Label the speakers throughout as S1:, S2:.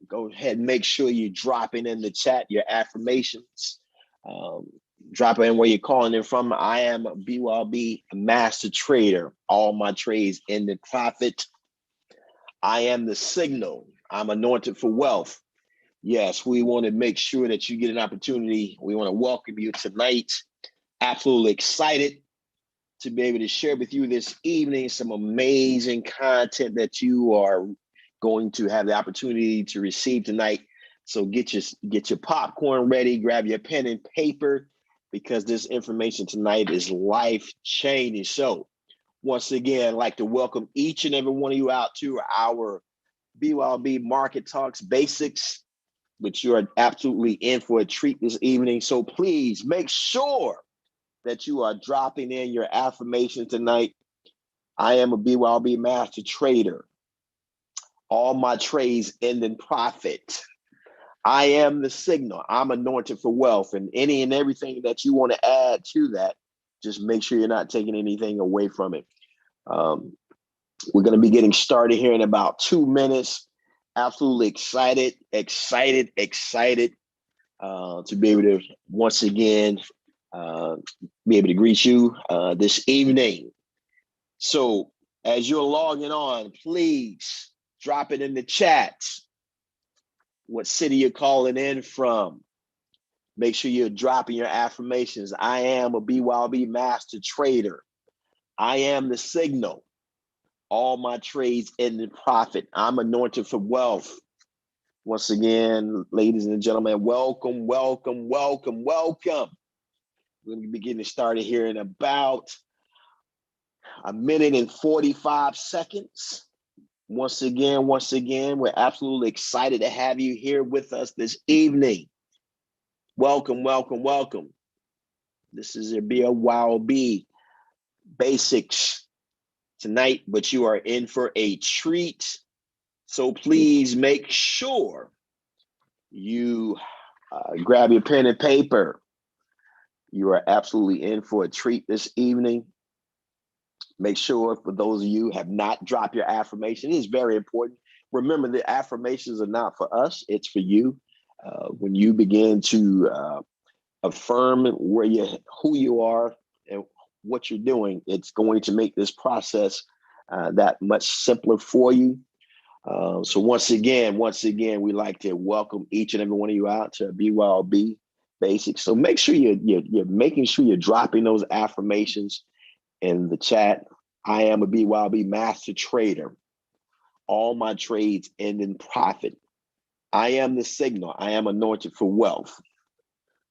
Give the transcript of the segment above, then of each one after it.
S1: Go ahead and make sure you're dropping in the chat your affirmations. Um, Drop in where you're calling in from. I am a BYOB master trader. All my trades end in profit. I am the signal. I'm anointed for wealth. Yes, we want to make sure that you get an opportunity. We want to welcome you tonight. Absolutely excited to be able to share with you this evening some amazing content that you are going to have the opportunity to receive tonight. So get your popcorn ready, grab your pen and paper, because this information tonight is life-changing. So once again, I'd like to welcome each and every one of you out to our BYOB Market Talks Basics, which you are absolutely in for a treat this evening. So please make sure that you are dropping in your affirmation tonight. I am a BYOB master trader. All my trades end in profit. I am the signal. I'm anointed for wealth. And any and everything that you want to add to that, just make sure you're not taking anything away from it. We're going to be getting started here in about 2 minutes. Absolutely excited to be able to once again be able to greet you this evening. So as you're logging on, please drop it in the chat. What city you're calling in from. Make sure you're dropping your affirmations. I am a BYOB master trader. I am the signal. All my trades end in profit. I'm anointed for wealth. Once again, ladies and gentlemen, welcome. We're going to be getting started here in about 1 minute and 45 seconds. Once again, we're absolutely excited to have you here with us this evening. Welcome. This is your BYOB Basics tonight, but you are in for a treat. So please make sure you grab your pen and paper. You are absolutely in for a treat this evening. Make sure, for those of you who have not dropped your affirmation, it is very important. Remember, the affirmations are not for us, it's for you. When you begin to affirm who you are and what you're doing, it's going to make this process that much simpler for you. So once again, we like to welcome each and every one of you out to BYOB Basics. So make sure you're making sure you're dropping those affirmations in the chat. I am a BYOB master trader. All my trades end in profit. I am the signal. I am anointed for wealth.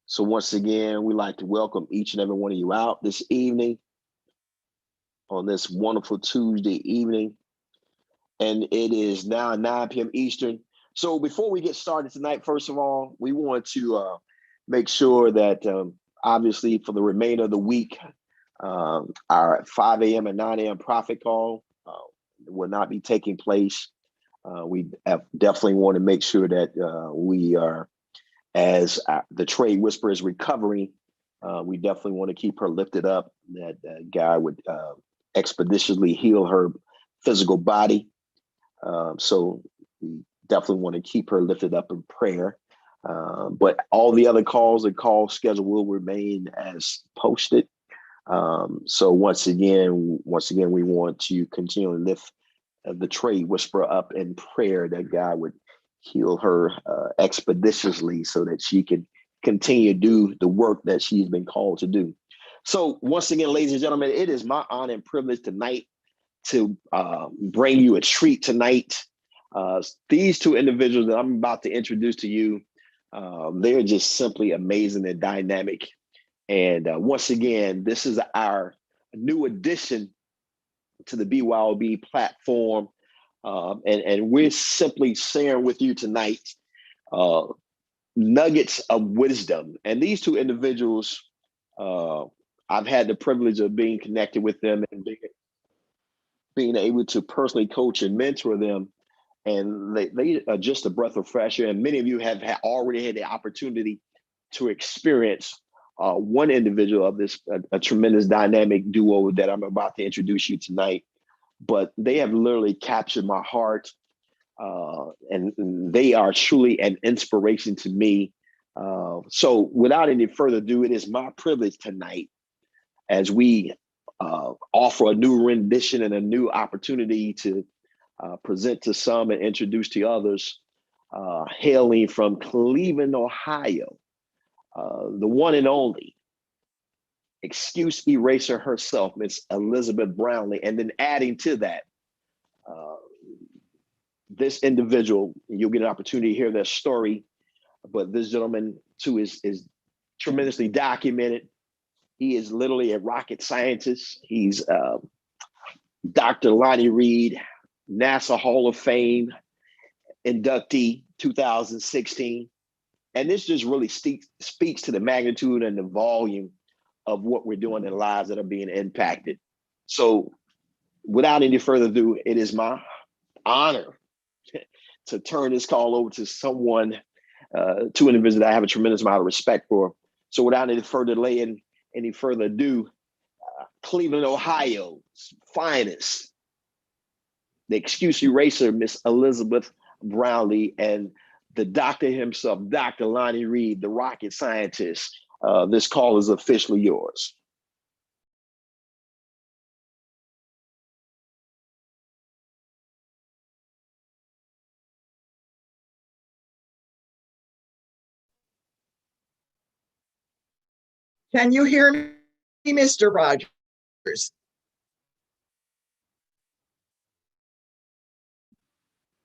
S1: So once again, we like to welcome each and every one of you out this evening on this wonderful Tuesday evening. And it is now 9 p.m. Eastern. So before we get started tonight, first of all, we want to make sure that obviously for the remainder of the week, our 5 a.m. and 9 a.m. profit call will not be taking place. We definitely want to make sure that we are, as the trade whisperer is recovering, we definitely want to keep her lifted up, that God would expeditiously heal her physical body. So we definitely want to keep her lifted up in prayer. But all the other calls and call schedule will remain as posted. So once again, we want to continually lift the trade whisperer up in prayer, that God would heal her expeditiously so that she can continue to do the work that she's been called to do. So once again, ladies and gentlemen, it is my honor and privilege tonight to bring you a treat tonight. These two individuals that I'm about to introduce to you, they're just simply amazing and dynamic. And once again, this is our new addition to the BYOB platform. And we're simply sharing with you tonight nuggets of wisdom. And these two individuals, I've had the privilege of being connected with them and being able to personally coach and mentor them. And they are just a breath of fresh air. And many of you have already had the opportunity to experience one individual of this, a tremendous dynamic duo that I'm about to introduce you tonight. But they have literally captured my heart. and they are truly an inspiration to me. So without any further ado, it is my privilege tonight as we offer a new rendition and a new opportunity to present to some and introduce to others, hailing from Cleveland, Ohio, the one and only excuse eraser herself, Miss Elizabeth Brownlee. And then adding to that, this individual, you'll get an opportunity to hear their story, but this gentleman too is tremendously documented. He is literally a rocket scientist. He's Dr. Lonnie Reed, NASA Hall of Fame inductee 2016. And this just really speaks to the magnitude and the volume of what we're doing in lives that are being impacted. So without any further ado, it is my honor to turn this call over to someone, to an individual that I have a tremendous amount of respect for. So without any further delay and any further ado, Cleveland, Ohio's finest, the excuse eraser, Miss Elizabeth Brownlee, and the doctor himself, Dr. Lonnie Reed, the rocket scientist. This call is officially yours.
S2: Can you hear me, Mr. Rogers?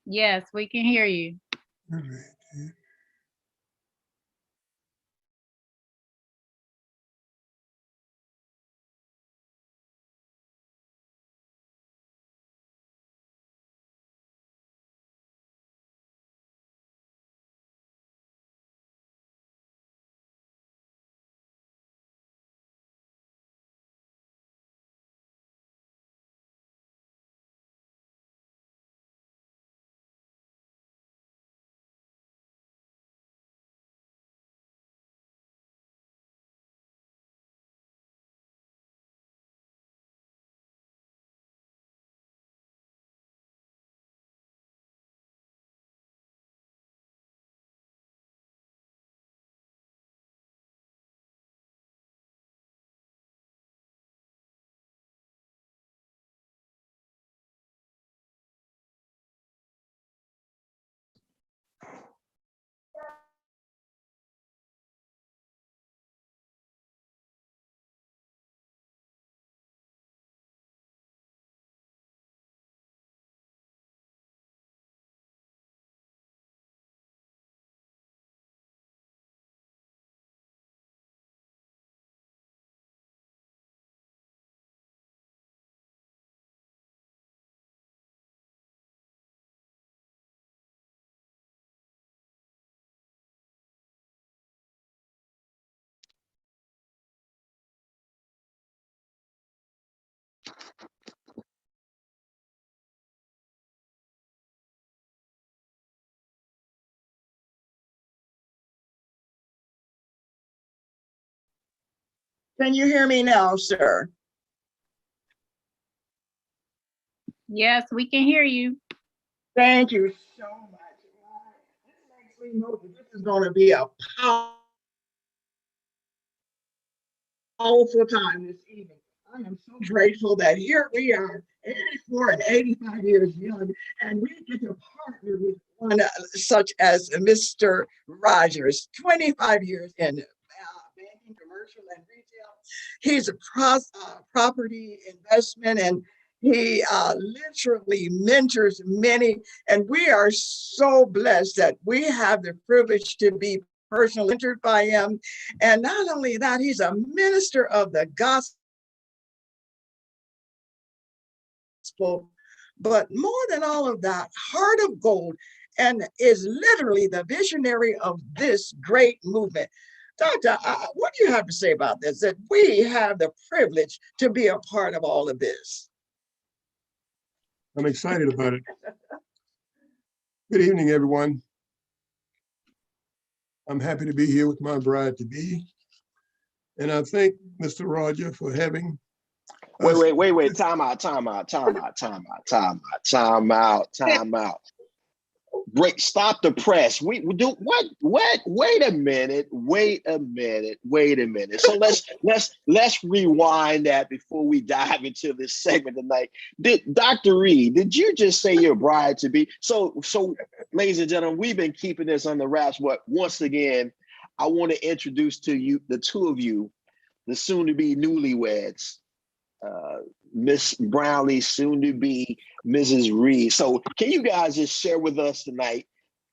S3: Yes, we can hear you.
S2: Can you hear me now, sir?
S3: Yes, we can hear you.
S2: Thank you so much. This makes me know that this is going to be a powerful time this evening. I am so grateful that here we are, 84 and 85 years young, and we get to partner with one such as Mr. Rogers, 25 years in banking, commercial, and retail. He's a property investment, and he literally mentors many. And we are so blessed that we have the privilege to be personally mentored by him. And not only that, he's a minister of the gospel. But more than all of that, heart of gold, and is literally the visionary of this great movement. Doctor, what do you have to say about this? That we have the privilege to be a part of all of this.
S4: I'm excited about it. Good evening, everyone. I'm happy to be here with my bride-to-be. And I thank Mr. Roger for having
S1: Wait, time out. stop the press. We do what? Wait a minute. So let's rewind that before we dive into this segment tonight. Dr. Reed, did you just say your bride to be? So ladies and gentlemen, we've been keeping this on the wraps, but once again, I want to introduce to you, the two of you, the soon to be newlyweds. Miss Brownlee, soon to be Mrs. Reed. So can you guys just share with us tonight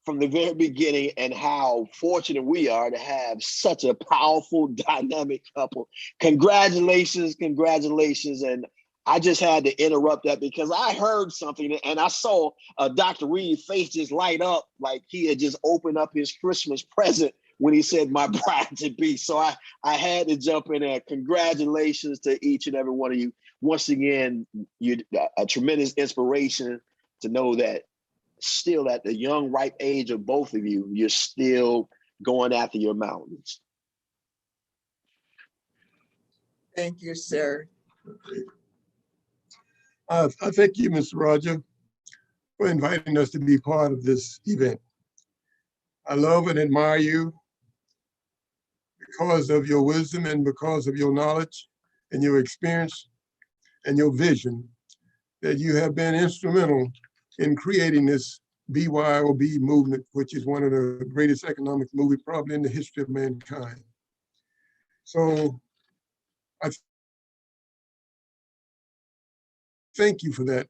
S1: from the very beginning and how fortunate we are to have such a powerful, dynamic couple? Congratulations. And I just had to interrupt that because I heard something and I saw Dr. Reed's face just light up like he had just opened up his Christmas present when he said my bride to be. So I had to jump in there. Congratulations to each and every one of you. Once again, you're a tremendous inspiration to know that still at the young, ripe age of both of you, you're still going after your mountains.
S2: Thank you, sir.
S4: I thank you, Mr. Roger, for inviting us to be part of this event. I love and admire you because of your wisdom and because of your knowledge and your experience and your vision, that you have been instrumental in creating this BYOB movement, which is one of the greatest economic movements probably in the history of mankind. So I thank you for that.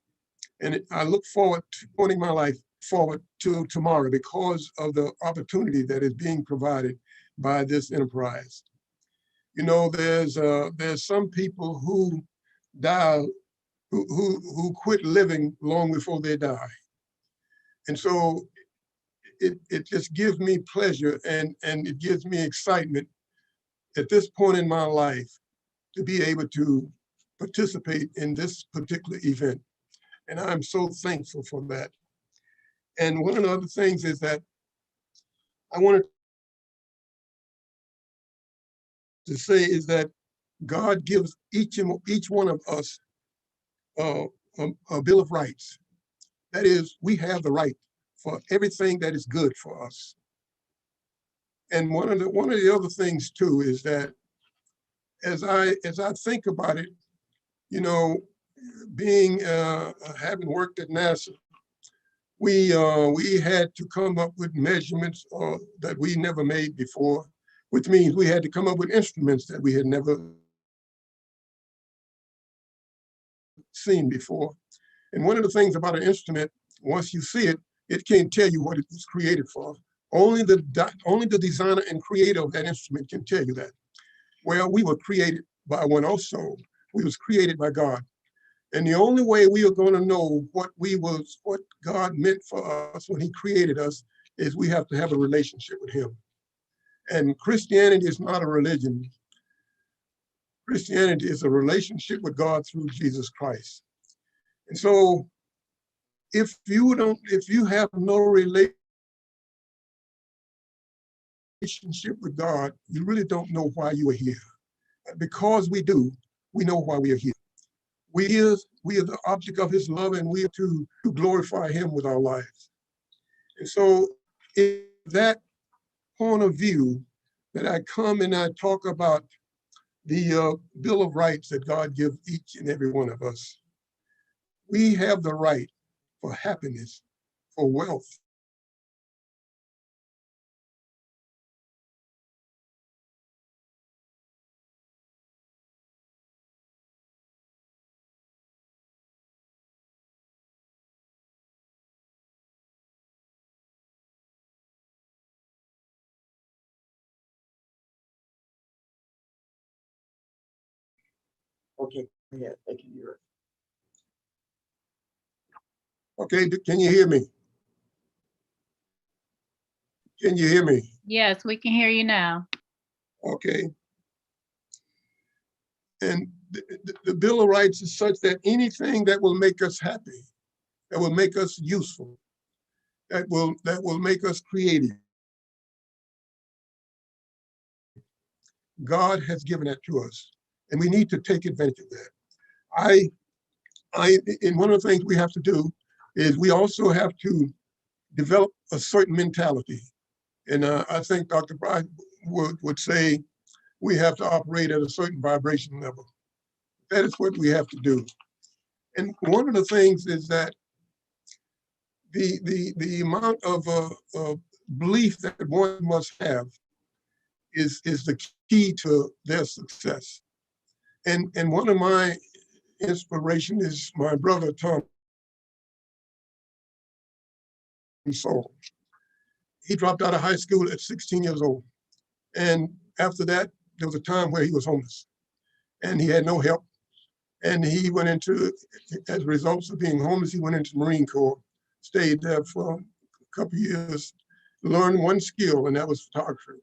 S4: And I look forward to pointing my life forward to tomorrow because of the opportunity that is being provided by this enterprise. You know, there's some people who die, who quit living long before they die. And so it just gives me pleasure and it gives me excitement at this point in my life to be able to participate in this particular event. And I'm so thankful for that. And one of the other things is that I wanted to say is that God gives each one of us a Bill of Rights. That is, we have the right for everything that is good for us. And one of the other things too is that as I think about it, you know, being having worked at NASA, we had to come up with measurements that we never made before, which means we had to come up with instruments that we had never seen before. And one of the things about an instrument, once you see it, it can't tell you what it was created for. Only the designer and creator of that instrument can tell you that. Well, we were created by one also. We was created by God. And the only way we are going to know what God meant for us when he created us is we have to have a relationship with him. And Christianity is not a religion. Christianity is a relationship with God through Jesus Christ. And so if you have no relationship with God, you really don't know why you are here. Because we do, we know why we are here. We are the object of his love, and we are to glorify him with our lives. And so in that point of view that I come and I talk about the Bill of Rights that God gives each and every one of us. We have the right for happiness, for wealth,
S2: Okay, yeah, I can hear it.
S4: Okay, can you hear me? Can you hear me?
S3: Yes, we can hear you now.
S4: Okay. And the Bill of Rights is such that anything that will make us happy, that will make us useful, that will make us creative, God has given that to us, and we need to take advantage of that. And one of the things we have to do is we also have to develop a certain mentality. And I think Dr. Bright would say we have to operate at a certain vibration level. That is what we have to do. And one of the things is that the amount of belief that one must have is the key to their success. And one of my inspiration is my brother Tom Sowell. He dropped out of high school at 16 years old. And after that, there was a time where he was homeless and he had no help. And he went into, as a result of being homeless, he went into the Marine Corps, stayed there for a couple of years, learned one skill, and that was photography.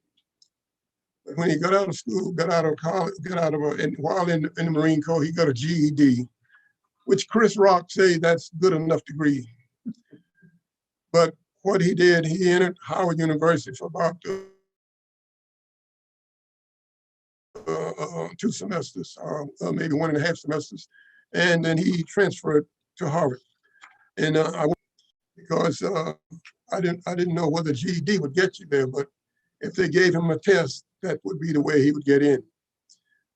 S4: But when he got out of school, got out of college, and while in the Marine Corps, he got a GED, which Chris Rock said that's good enough degree. But what he did, he entered Howard University for about 2 semesters, maybe 1.5 semesters. And then he transferred to Harvard. And because I didn't know whether GED would get you there, but if they gave him a test, that would be the way he would get in.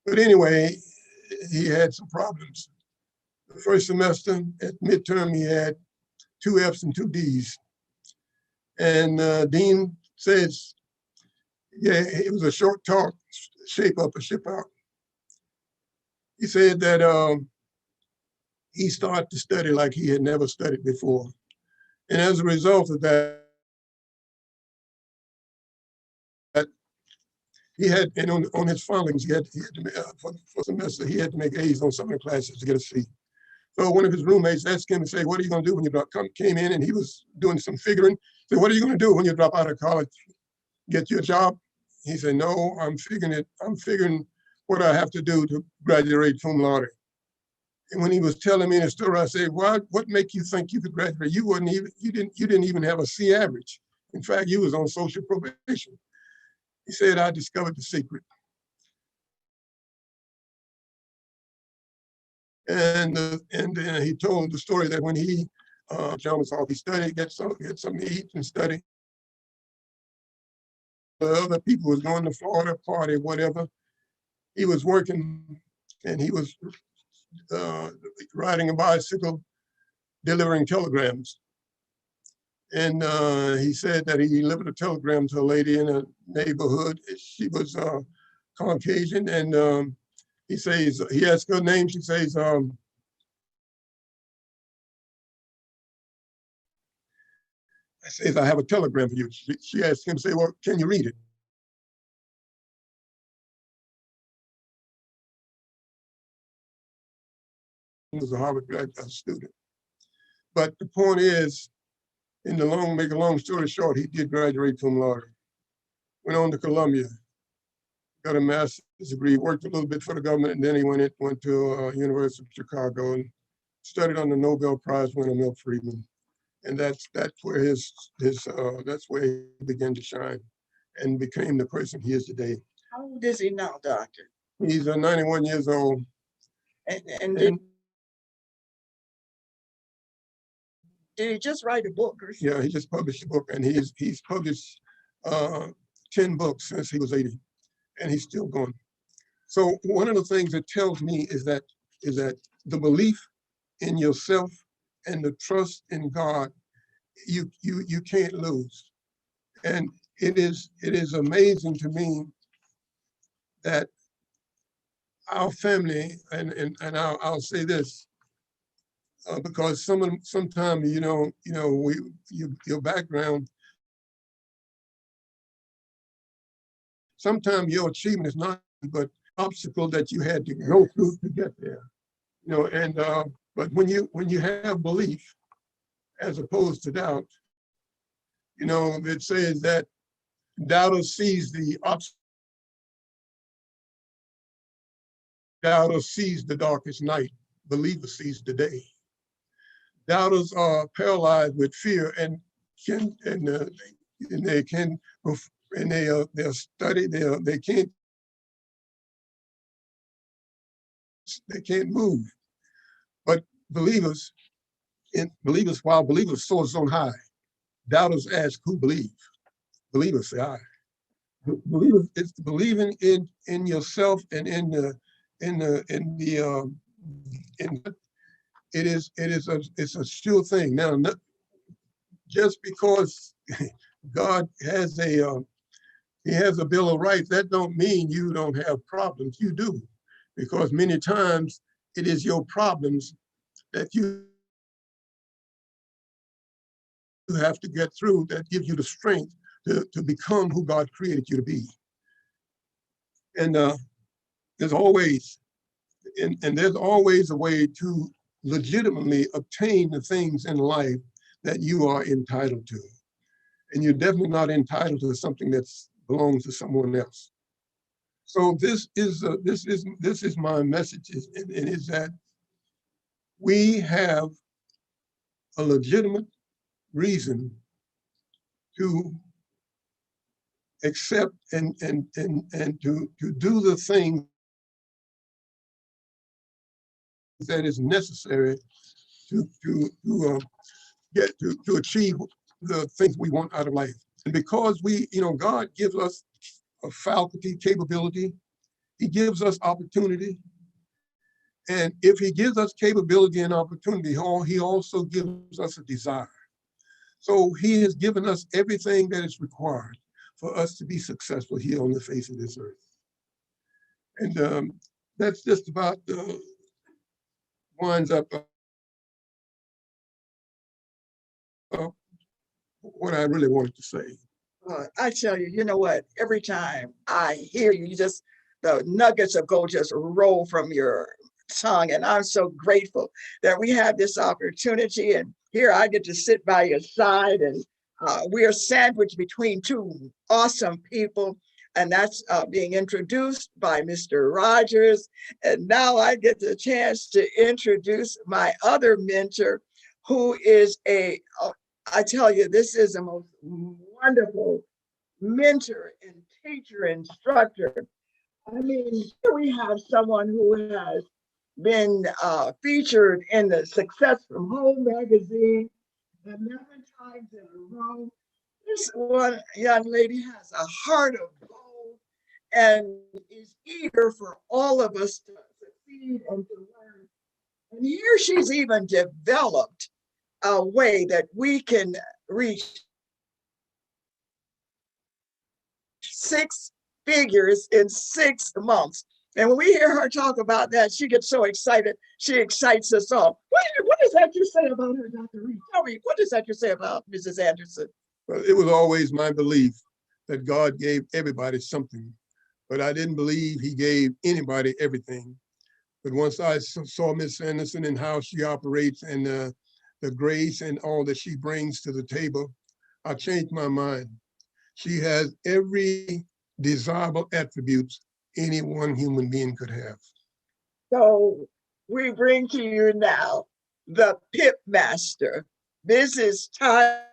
S4: But anyway, he had some problems. The first semester at midterm, he had 2 F's and 2 D's. And Dean says, yeah, it was a short talk, shape up or ship out. He said that he started to study like he had never studied before. And as a result of that, he had, and on his filings, he had to, for semester, he had to make A's on some of the classes to get a C. So one of his roommates asked him to say, what are you going to do when you drop, came in and he was doing some figuring. Said, what are you going to do when you drop out of college? Get you a job? He said, no, I'm figuring what I have to do to graduate cum laude. And when he was telling me the story, I said, what make you think you could graduate? You didn't even have a C average. In fact, you was on social probation. He said, I discovered the secret. And he told the story that when he, John was off, he studied, get something to eat and study. The other people was going to Florida, party, whatever. He was working and he was riding a bicycle, delivering telegrams. And he said that he delivered a telegram to a lady in a neighborhood. She was Caucasian, and he says, he asked her name, she says, I says, I have a telegram for you. She asked him, say, well, can you read it? He was a Harvard graduate student. But the point is, make a long story short, he did graduate cum laude. Went on to Columbia, got a master's degree, worked a little bit for the government, and then he went to University of Chicago and studied under Nobel Prize winner Milton Friedman. And that's where that's where he began to shine and became the person he is today.
S2: How old is he now, doctor?
S4: He's 91 years old.
S2: And did he just write a book or something?
S4: Yeah, he just published a book, and he's published 10 books since he was 80, and he's still going. So one of the things it tells me is that the belief in yourself and the trust in God, you can't lose. And it is amazing to me that our family, and I'll say this, because sometimes your background, sometimes your achievement is not but obstacle that you had to go through to get there. And but when you have belief as opposed to doubt, it says that doubter sees the obstacle, doubter sees the darkest night, believer sees the day. Doubters are paralyzed with fear and they can't move. But believers, while believers soars on high, Doubters ask, who believe? Believers say, I. Believers, it's believing in yourself and in it's a sure thing. Now, just because God has he has a Bill of Rights, that don't mean you don't have problems. You do, because many times it is your problems that you have to get through that gives you the strength to become who God created you to be. And there's always, and there's always a way to legitimately obtain the things in life that you are entitled to. And you're definitely not entitled to something that belongs to someone else. So this is my message, and is that we have a legitimate reason to accept and to do the thing that is necessary to get to achieve the things we want out of life. And because God gives us a faculty, capability, he gives us opportunity. And if he gives us capability and opportunity, he also gives us a desire. So he has given us everything that is required for us to be successful here on the face of this earth. And that's just about winds up what I really wanted to say.
S2: I tell you, you know what? Every time I hear you, the nuggets of gold just roll from your tongue. And I'm so grateful that we have this opportunity. And here I get to sit by your side, and we are sandwiched between two awesome people. And that's being introduced by Mr. Rogers. And now I get the chance to introduce my other mentor, who is I tell you, this is a most wonderful mentor and teacher, instructor. I mean, here we have someone who has been featured in the Success from Home magazine 11 times in a row. This one young lady has a heart of gold and is eager for all of us to succeed and to learn. And here she's even developed a way that we can reach 6 figures in 6 months. And when we hear her talk about that, she gets so excited. She excites us all. What does that you say about her, Dr. Reed? Tell me, what does that you say about Mrs. Anderson?
S4: Well, it was always my belief that God gave everybody something, but I didn't believe he gave anybody everything. But once I saw Miss Anderson and how she operates and the grace and all that she brings to the table, I changed my mind. She has every desirable attributes any one human being could have.
S2: So we bring to you now the pit master. This is Tanya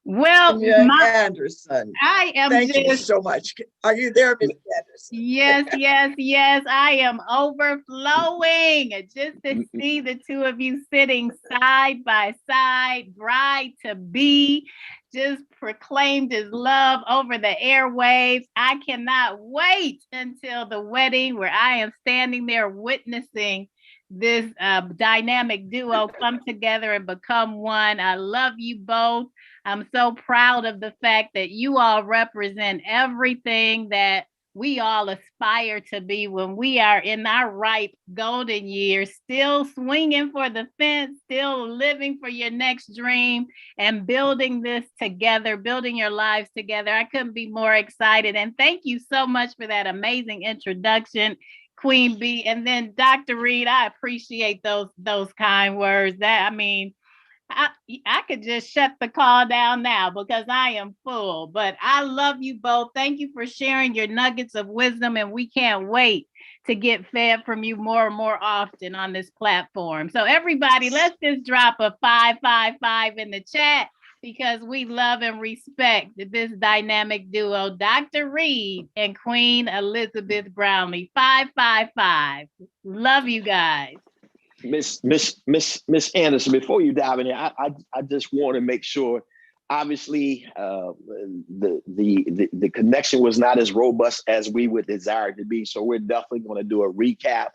S3: Well,
S2: Anderson.
S3: I am
S2: Thank you so much. Are you there, Ms. Anderson?
S3: Yes. I am overflowing just to see the two of you sitting side by side, bride to be, just proclaimed his love over the airwaves. I cannot wait until the wedding where I am standing there witnessing this dynamic duo come together and become one. I love you both. I'm so proud of the fact that you all represent everything that we all aspire to be when we are in our ripe golden years, still swinging for the fence, still living for your next dream and building this together, building your lives together. I couldn't be more excited. And thank you so much for that amazing introduction, Queen B. And then Dr. Reed, I appreciate those kind words. I could just shut the call down now because I am full, but I love you both. Thank you for sharing your nuggets of wisdom, and we can't wait to get fed from you more and more often on this platform. So everybody, let's just drop a 555 in the chat because we love and respect this dynamic duo, Dr. Reed and Queen Elizabeth Brownlee. 555. Love you guys.
S1: Miss Anderson, before you dive in, I just want to make sure. Obviously, the connection was not as robust as we would desire it to be. So we're definitely going to do a recap.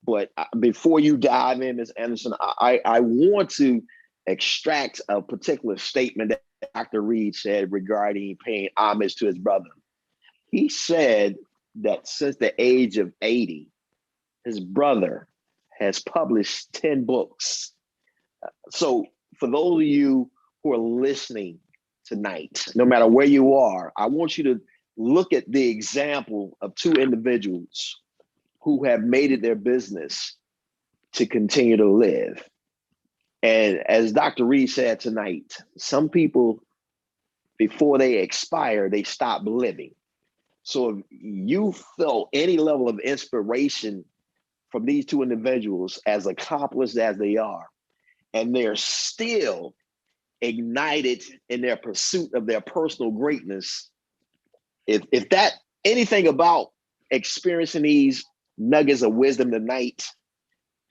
S1: But before you dive in, Ms. Anderson, I want to extract a particular statement that Dr. Reed said regarding paying homage to his brother. He said that since the age of 80, his brother has published 10 books. So for those of you who are listening tonight, no matter where you are, I want you to look at the example of two individuals who have made it their business to continue to live. And as Dr. Reed said tonight, some people, before they expire, they stop living. So if you felt any level of inspiration from these two individuals, as accomplished as they are, and they're still ignited in their pursuit of their personal greatness, if that anything about experiencing these nuggets of wisdom tonight,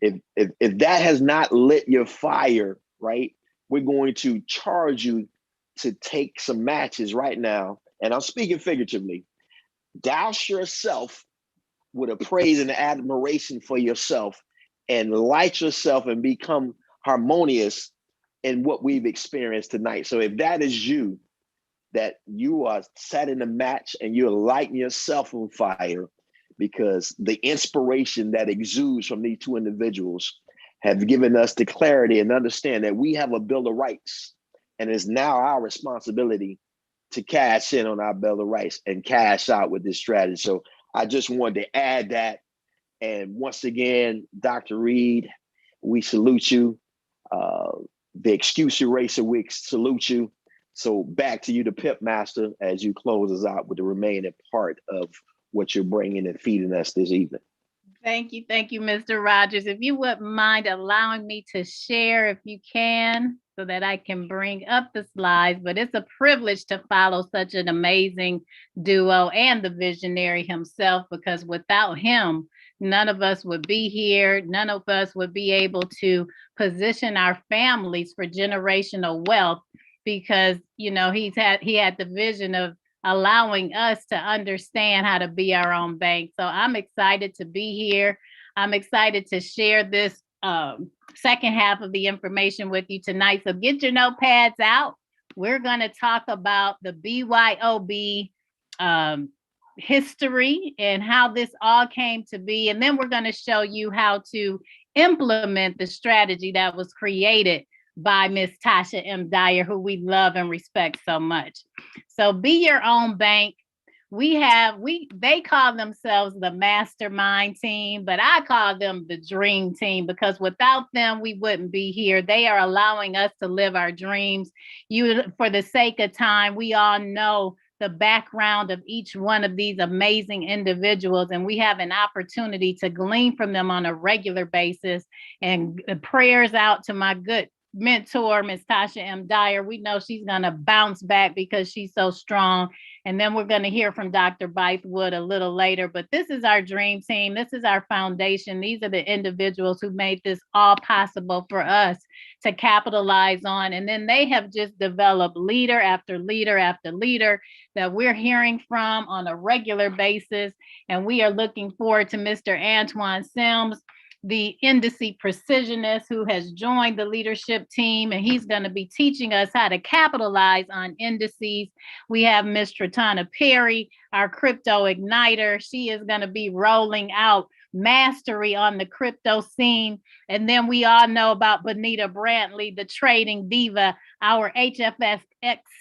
S1: if that has not lit your fire, right, we're going to charge you to take some matches right now. And I'm speaking figuratively. Douse yourself with a praise and admiration for yourself, and light yourself and become harmonious in what we've experienced tonight. So if that is you, that you are setting a match and you're lighting yourself on fire, because the inspiration that exudes from these two individuals have given us the clarity and understand that we have a Bill of Rights, and it's now our responsibility to cash in on our Bill of Rights and cash out with this strategy. So I just wanted to add that. And once again, Dr. Reed, we salute you. The Excuse Eraser, we salute you. So back to you, the Pip Master, as you close us out with the remaining part of what you're bringing and feeding us this evening.
S3: Thank you, Mr. Rogers. If you wouldn't mind allowing me to share, if you can, so that I can bring up the slides, but it's a privilege to follow such an amazing duo and the visionary himself, because without him, none of us would be here. None of us would be able to position our families for generational wealth, because, you know, he had the vision of allowing us to understand how to be our own bank. So I'm excited to be here. I'm excited to share this second half of the information with you tonight. So get your notepads out. We're going to talk about the BYOB history and how this all came to be. And then we're going to show you how to implement the strategy that was created by Miss Tasha M. Dyer, who we love and respect so much. So be your own bank. They call themselves the mastermind team, but I call them the dream team, because without them, we wouldn't be here. They are allowing us to live our dreams. For the sake of time, we all know the background of each one of these amazing individuals, and we have an opportunity to glean from them on a regular basis. And prayers out to my good mentor, Miss Tasha M. Dyer. We know she's going to bounce back because she's so strong. And then we're going to hear from Dr. Bythewood a little later. But this is our dream team. This is our foundation. These are the individuals who made this all possible for us to capitalize on. And then they have just developed leader after leader after leader that we're hearing from on a regular basis. And we are looking forward to Mr. Antoine Sims, the indice precisionist, who has joined the leadership team, and he's going to be teaching us how to capitalize on indices. We have Ms. Tratana Perry, our crypto igniter. She is going to be rolling out mastery on the crypto scene. And then we all know about Bonita Brantley, the trading diva, our HFS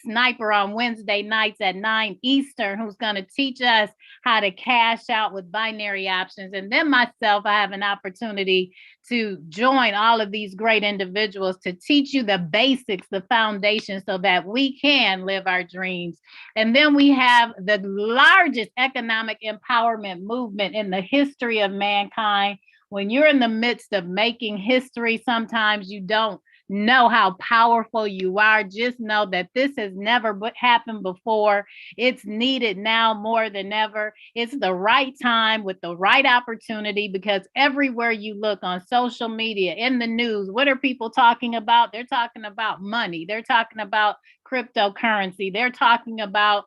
S3: sniper on Wednesday nights at 9 Eastern, who's going to teach us how to cash out with binary options. And then myself, I have an opportunity to join all of these great individuals to teach you the basics, the foundation, so that we can live our dreams. And then we have the largest economic empowerment movement in the history of mankind. When you're in the midst of making history, sometimes you don't Know how powerful you are. Just know that this has never happened before. It's needed now more than ever. It's the right time with the right opportunity, because everywhere you look on social media, in the news, what are people talking about? They're talking about money. They're talking about cryptocurrency. They're talking about,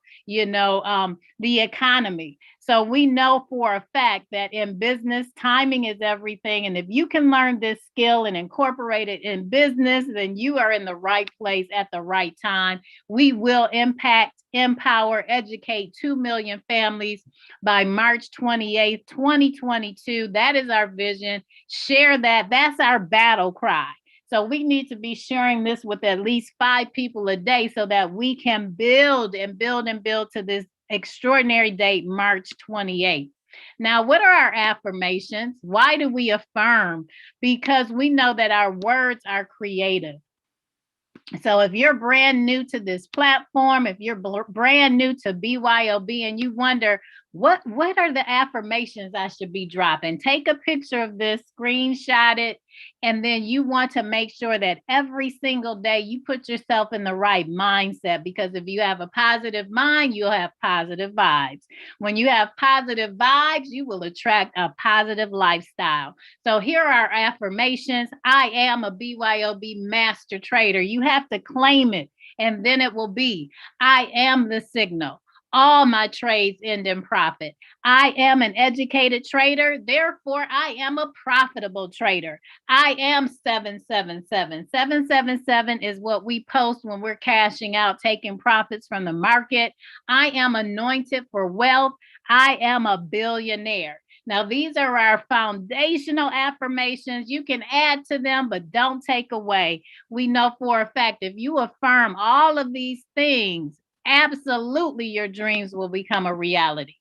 S3: the economy. So we know for a fact that in business, timing is everything. And if you can learn this skill and incorporate it in business, then you are in the right place at the right time. We will impact, empower, educate 2 million families by March 28th, 2022. That is our vision. Share that. That's our battle cry. So we need to be sharing this with at least 5 people a day so that we can build and build and build to this extraordinary date, March 28th. Now, what are our affirmations? Why do we affirm? Because we know that our words are creative. So if you're brand new to this platform, if you're brand new to BYOB and you wonder, what are the affirmations I should be dropping? Take a picture of this, screenshot it, and then you want to make sure that every single day you put yourself in the right mindset, because if you have a positive mind, you'll have positive vibes. When you have positive vibes, you will attract a positive lifestyle. So here are our affirmations. I am a BYOB master trader. You have to claim it, and then it will be, I am the signal. All my trades end in profit. I am an educated trader. Therefore, I am a profitable trader. I am 777. 777 is what we post when we're cashing out, taking profits from the market. I am anointed for wealth. I am a billionaire. Now, these are our foundational affirmations. You can add to them, but don't take away. We know for a fact if you affirm all of these things, absolutely your dreams will become a reality.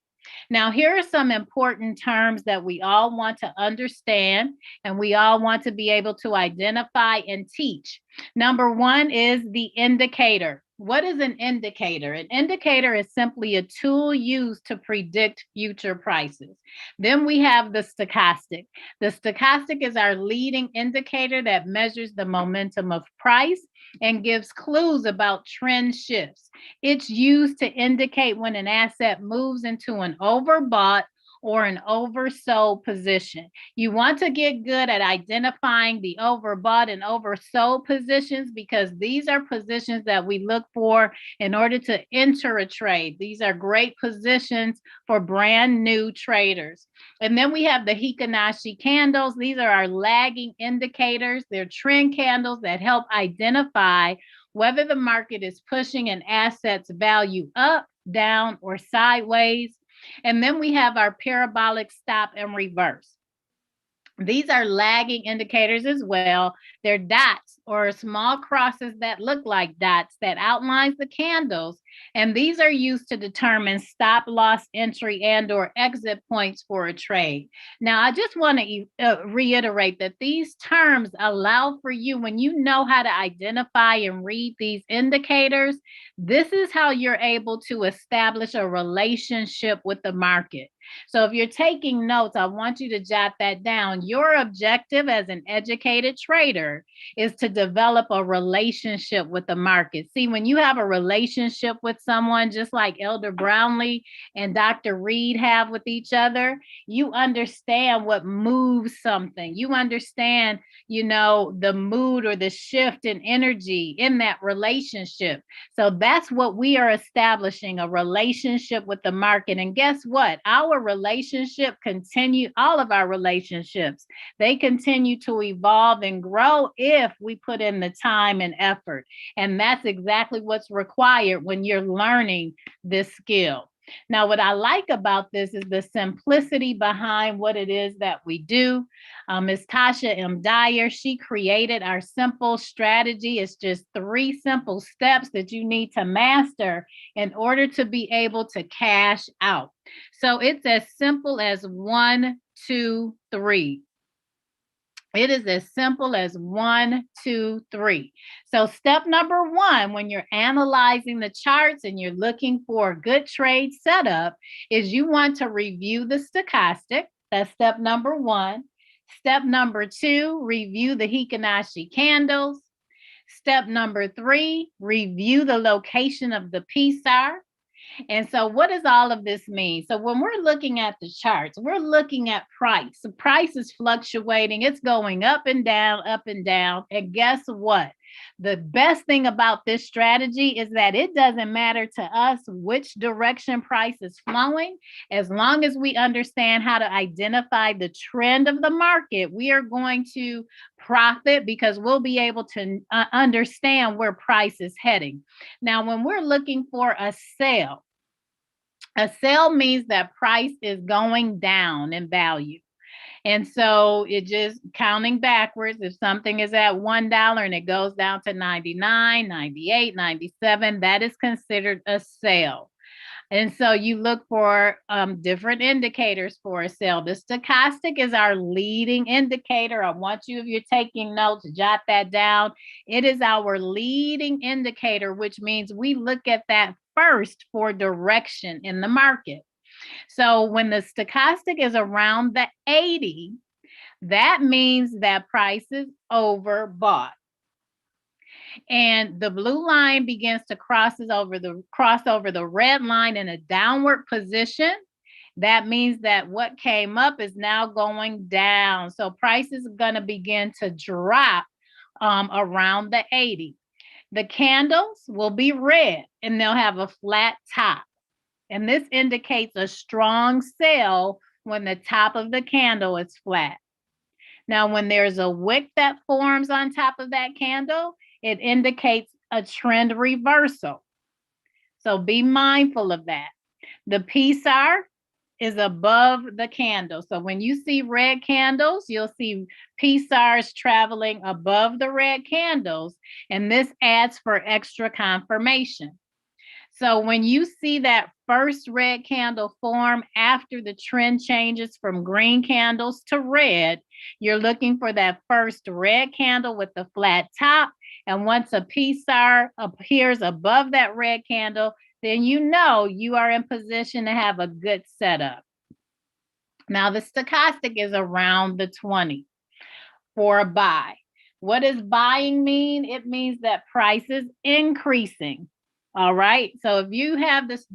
S3: Now, here are some important terms that we all want to understand and we all want to be able to identify and teach. Number one is the indicator. What is an indicator? An indicator is simply a tool used to predict future prices. Then we have the stochastic. The stochastic is our leading indicator that measures the momentum of price and gives clues about trend shifts. It's used to indicate when an asset moves into an overbought or an oversold position. You want to get good at identifying the overbought and oversold positions, because these are positions that we look for in order to enter a trade. These are great positions for brand new traders. And then we have the Hikanashi candles. These are our lagging indicators. They're trend candles that help identify whether the market is pushing an asset's value up, down, or sideways. And then we have our parabolic stop and reverse. These are lagging indicators as well. They're dots or small crosses that look like dots that outlines the candles. And these are used to determine stop loss entry and or exit points for a trade. Now, I just want to reiterate that these terms allow for you, when you know how to identify and read these indicators, this is how you're able to establish a relationship with the market. So if you're taking notes, I want you to jot that down. Your objective as an educated trader is to develop a relationship with the market. See, when you have a relationship with someone, just like Elder Brownlee and Dr. Reed have with each other, you understand what moves something. You understand, the mood or the shift in energy in that relationship. So that's what we are establishing, a relationship with the market. And guess what? All of our relationships, they continue to evolve and grow if we put in the time and effort. And that's exactly what's required when you're learning this skill. Now, what I like about this is the simplicity behind what it is that we do. Ms. Tasha M. Dyer, she created our simple strategy. It's just 3 simple steps that you need to master in order to be able to cash out. So it's as simple as 1, 2, 3. It is as simple as 1, 2, 3. So step number 1, when you're analyzing the charts and you're looking for a good trade setup, is you want to review the stochastic. That's step number 1. Step number 2, review the Hikanashi candles. Step number 3, review the location of the PSAR. And so what does all of this mean? So when we're looking at the charts, we're looking at price. The price is fluctuating. It's going up and down, up and down. And guess what? The best thing about this strategy is that it doesn't matter to us which direction price is flowing. As long as we understand how to identify the trend of the market, we are going to profit because we'll be able to understand where price is heading. Now, when we're looking for a sale means that price is going down in value. And so it just counting backwards, if something is at $1 and it goes down to 99, 98, 97, that is considered a sale. And so you look for different indicators for a sale. The stochastic is our leading indicator. I want you, if you're taking notes, jot that down. It is our leading indicator, which means we look at that first for direction in the market. So when the stochastic is around the 80, that means that price is overbought. And the blue line begins to cross over the red line in a downward position. That means that what came up is now going down. So price is going to begin to drop around the 80. The candles will be red and they'll have a flat top. And this indicates a strong sell when the top of the candle is flat. Now, when there's a wick that forms on top of that candle, it indicates a trend reversal. So be mindful of that. The PSAR is above the candle. So when you see red candles, you'll see PSARs traveling above the red candles, and this adds for extra confirmation. So when you see that first red candle form after the trend changes from green candles to red, you're looking for that first red candle with the flat top. And once a PSAR appears above that red candle, then you know you are in position to have a good setup. Now the stochastic is around the 20 for a buy. What does buying mean? It means that price is increasing. All right. So if you have this,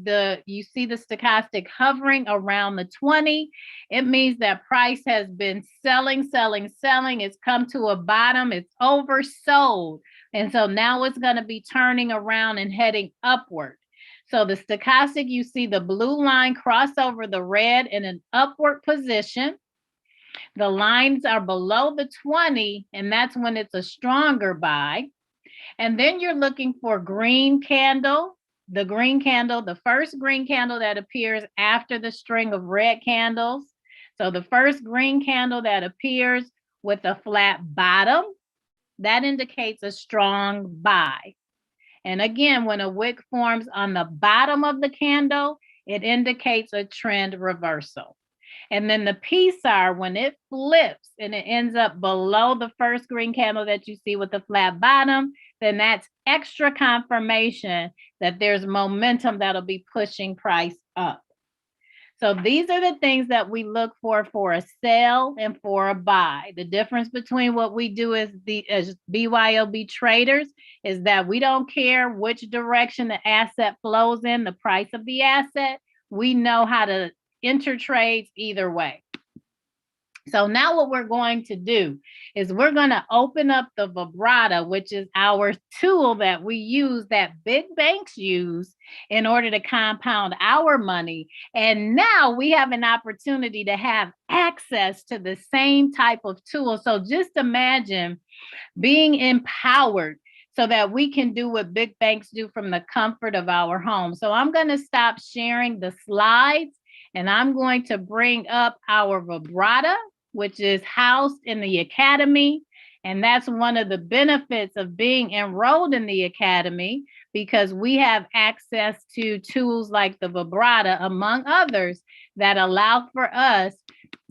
S3: you see the stochastic hovering around the 20, it means that price has been selling. It's come to a bottom. It's oversold. And so now it's going to be turning around and heading upward. So the stochastic, you see the blue line cross over the red in an upward position. The lines are below the 20, and that's when it's a stronger buy. And then you're looking for green candle, the first green candle that appears after the string of red candles. So the first green candle that appears with a flat bottom, that indicates a strong buy. And again, when a wick forms on the bottom of the candle, it indicates a trend reversal. And then the PSAR, when it flips and it ends up below the first green candle that you see with the flat bottom, then that's extra confirmation that there's momentum that'll be pushing price up. So these are the things that we look for a sell and for a buy. The difference between what we do as BYOB traders is that we don't care which direction the asset flows in, the price of the asset. We know how to enter trades either way. So now what we're going to do is we're going to open up the vibrata, which is our tool that we use, that big banks use in order to compound our money. And now we have an opportunity to have access to the same type of tool. So just imagine being empowered so that we can do what big banks do from the comfort of our home. So I'm going to stop sharing the slides and I'm going to bring up our vibrata, which is housed in the academy. And that's one of the benefits of being enrolled in the academy, because we have access to tools like the vibrata, among others, that allow for us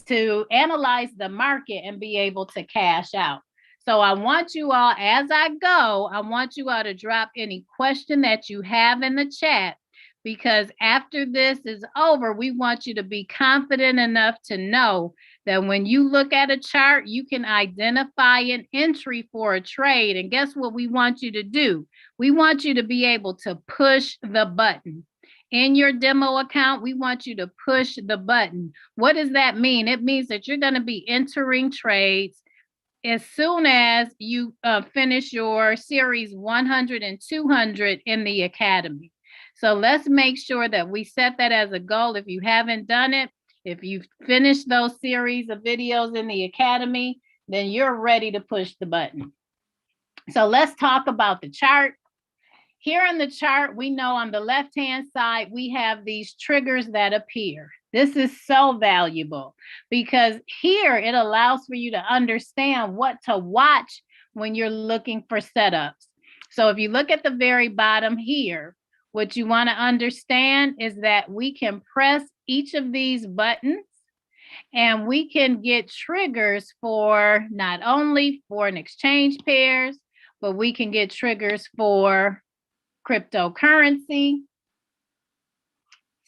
S3: to analyze the market and be able to cash out. So I want you all, as I go, I want you all to drop any question that you have in the chat, because after this is over, we want you to be confident enough to know that when you look at a chart, you can identify an entry for a trade. And guess what we want you to do? We want you to be able to push the button. In your demo account, we want you to push the button. What does that mean? It means that you're going to be entering trades as soon as you finish your series 100 and 200 in the academy. So let's make sure that we set that as a goal. If you haven't done it, if you've finished those series of videos in the academy, then you're ready to push the button. So let's talk about the chart. Here in the chart, we know on the left-hand side, we have these triggers that appear. This is so valuable because here it allows for you to understand what to watch when you're looking for setups. So if you look at the very bottom here, what you want to understand is that we can press each of these buttons and we can get triggers for not only foreign exchange pairs, but we can get triggers for cryptocurrency.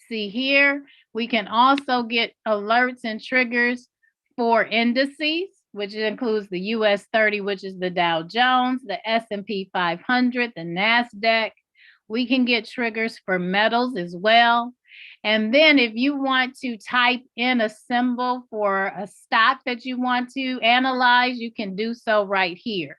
S3: See here, we can also get alerts and triggers for indices, which includes the US 30, which is the Dow Jones, the S&P 500, the NASDAQ. We can get triggers for metals as well. And then if you want to type in a symbol for a stock that you want to analyze, you can do so right here.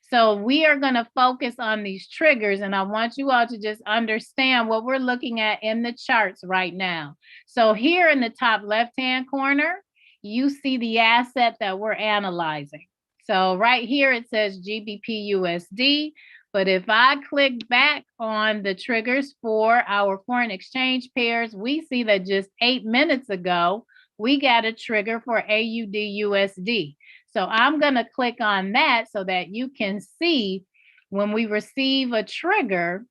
S3: So we are going to focus on these triggers, and I want you all to just understand what we're looking at in the charts right now. So here in the top left-hand corner, you see the asset that we're analyzing. So right here, it says GBP USD. But if I click back on the triggers for our foreign exchange pairs, we see that just 8 minutes ago, we got a trigger for AUD USD. So I'm going to click on that so that you can see when we receive a trigger,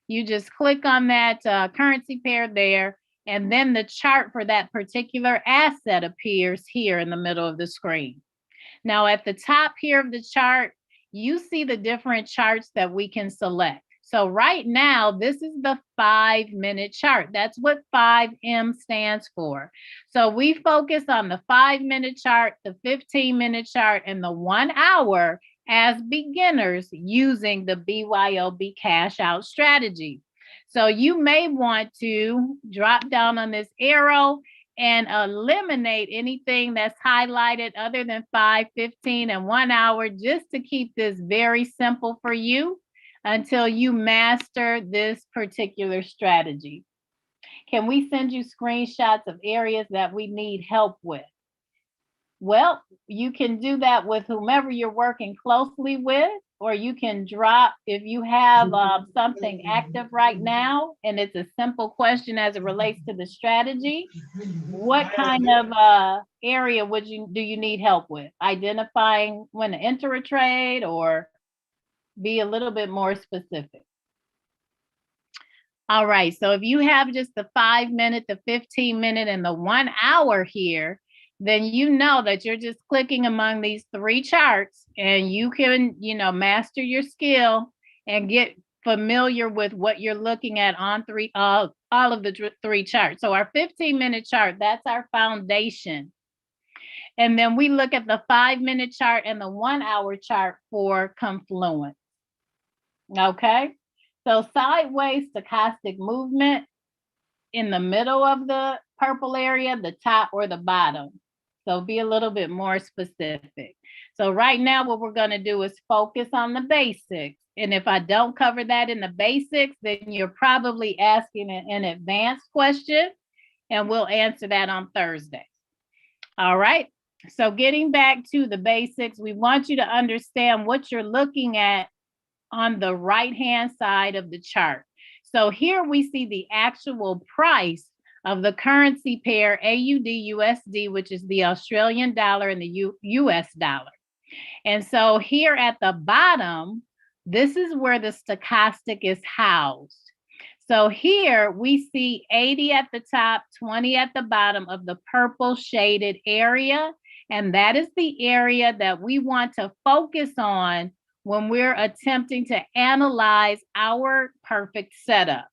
S3: you just click on that currency pair there, and then the chart for that particular asset appears here in the middle of the screen. Now at the top here of the chart, you see the different charts that we can select. So right now, this is the 5-minute chart. That's what 5M stands for. So we focus on the 5-minute chart, the 15-minute chart, and the 1 hour as beginners using the BYOB cash out strategy. So you may want to drop down on this arrow and eliminate anything that's highlighted other than 5, 15, and 1 hour, just to keep this very simple for you until you master this particular strategy. Can we send you screenshots of areas that we need help with? Well, you can do that with whomever you're working closely with, or you can drop, if you have something active right now, and it's a simple question as it relates to the strategy, what kind of area do you need help with? Identifying when to enter a trade, or be a little bit more specific? All right, so if you have just the 5-minute, the 15-minute, and the 1 hour here, then you know that you're just clicking among these 3 charts, and you can, master your skill and get familiar with what you're looking at on all of the 3 charts. So our 15-minute chart, that's our foundation. And then we look at the 5-minute chart and the 1 hour chart for confluence. Okay, so sideways stochastic movement in the middle of the purple area, the top or the bottom. So be a little bit more specific. So right now, what we're going to do is focus on the basics. And if I don't cover that in the basics, then you're probably asking an advanced question, and we'll answer that on Thursday. All right. So getting back to the basics, we want you to understand what you're looking at on the right-hand side of the chart. So here we see the actual price of the currency pair AUD USD, which is the Australian dollar and the US dollar. And so here at the bottom, this is where the stochastic is housed. So here we see 80 at the top, 20 at the bottom of the purple shaded area. And that is the area that we want to focus on when we're attempting to analyze our perfect setup.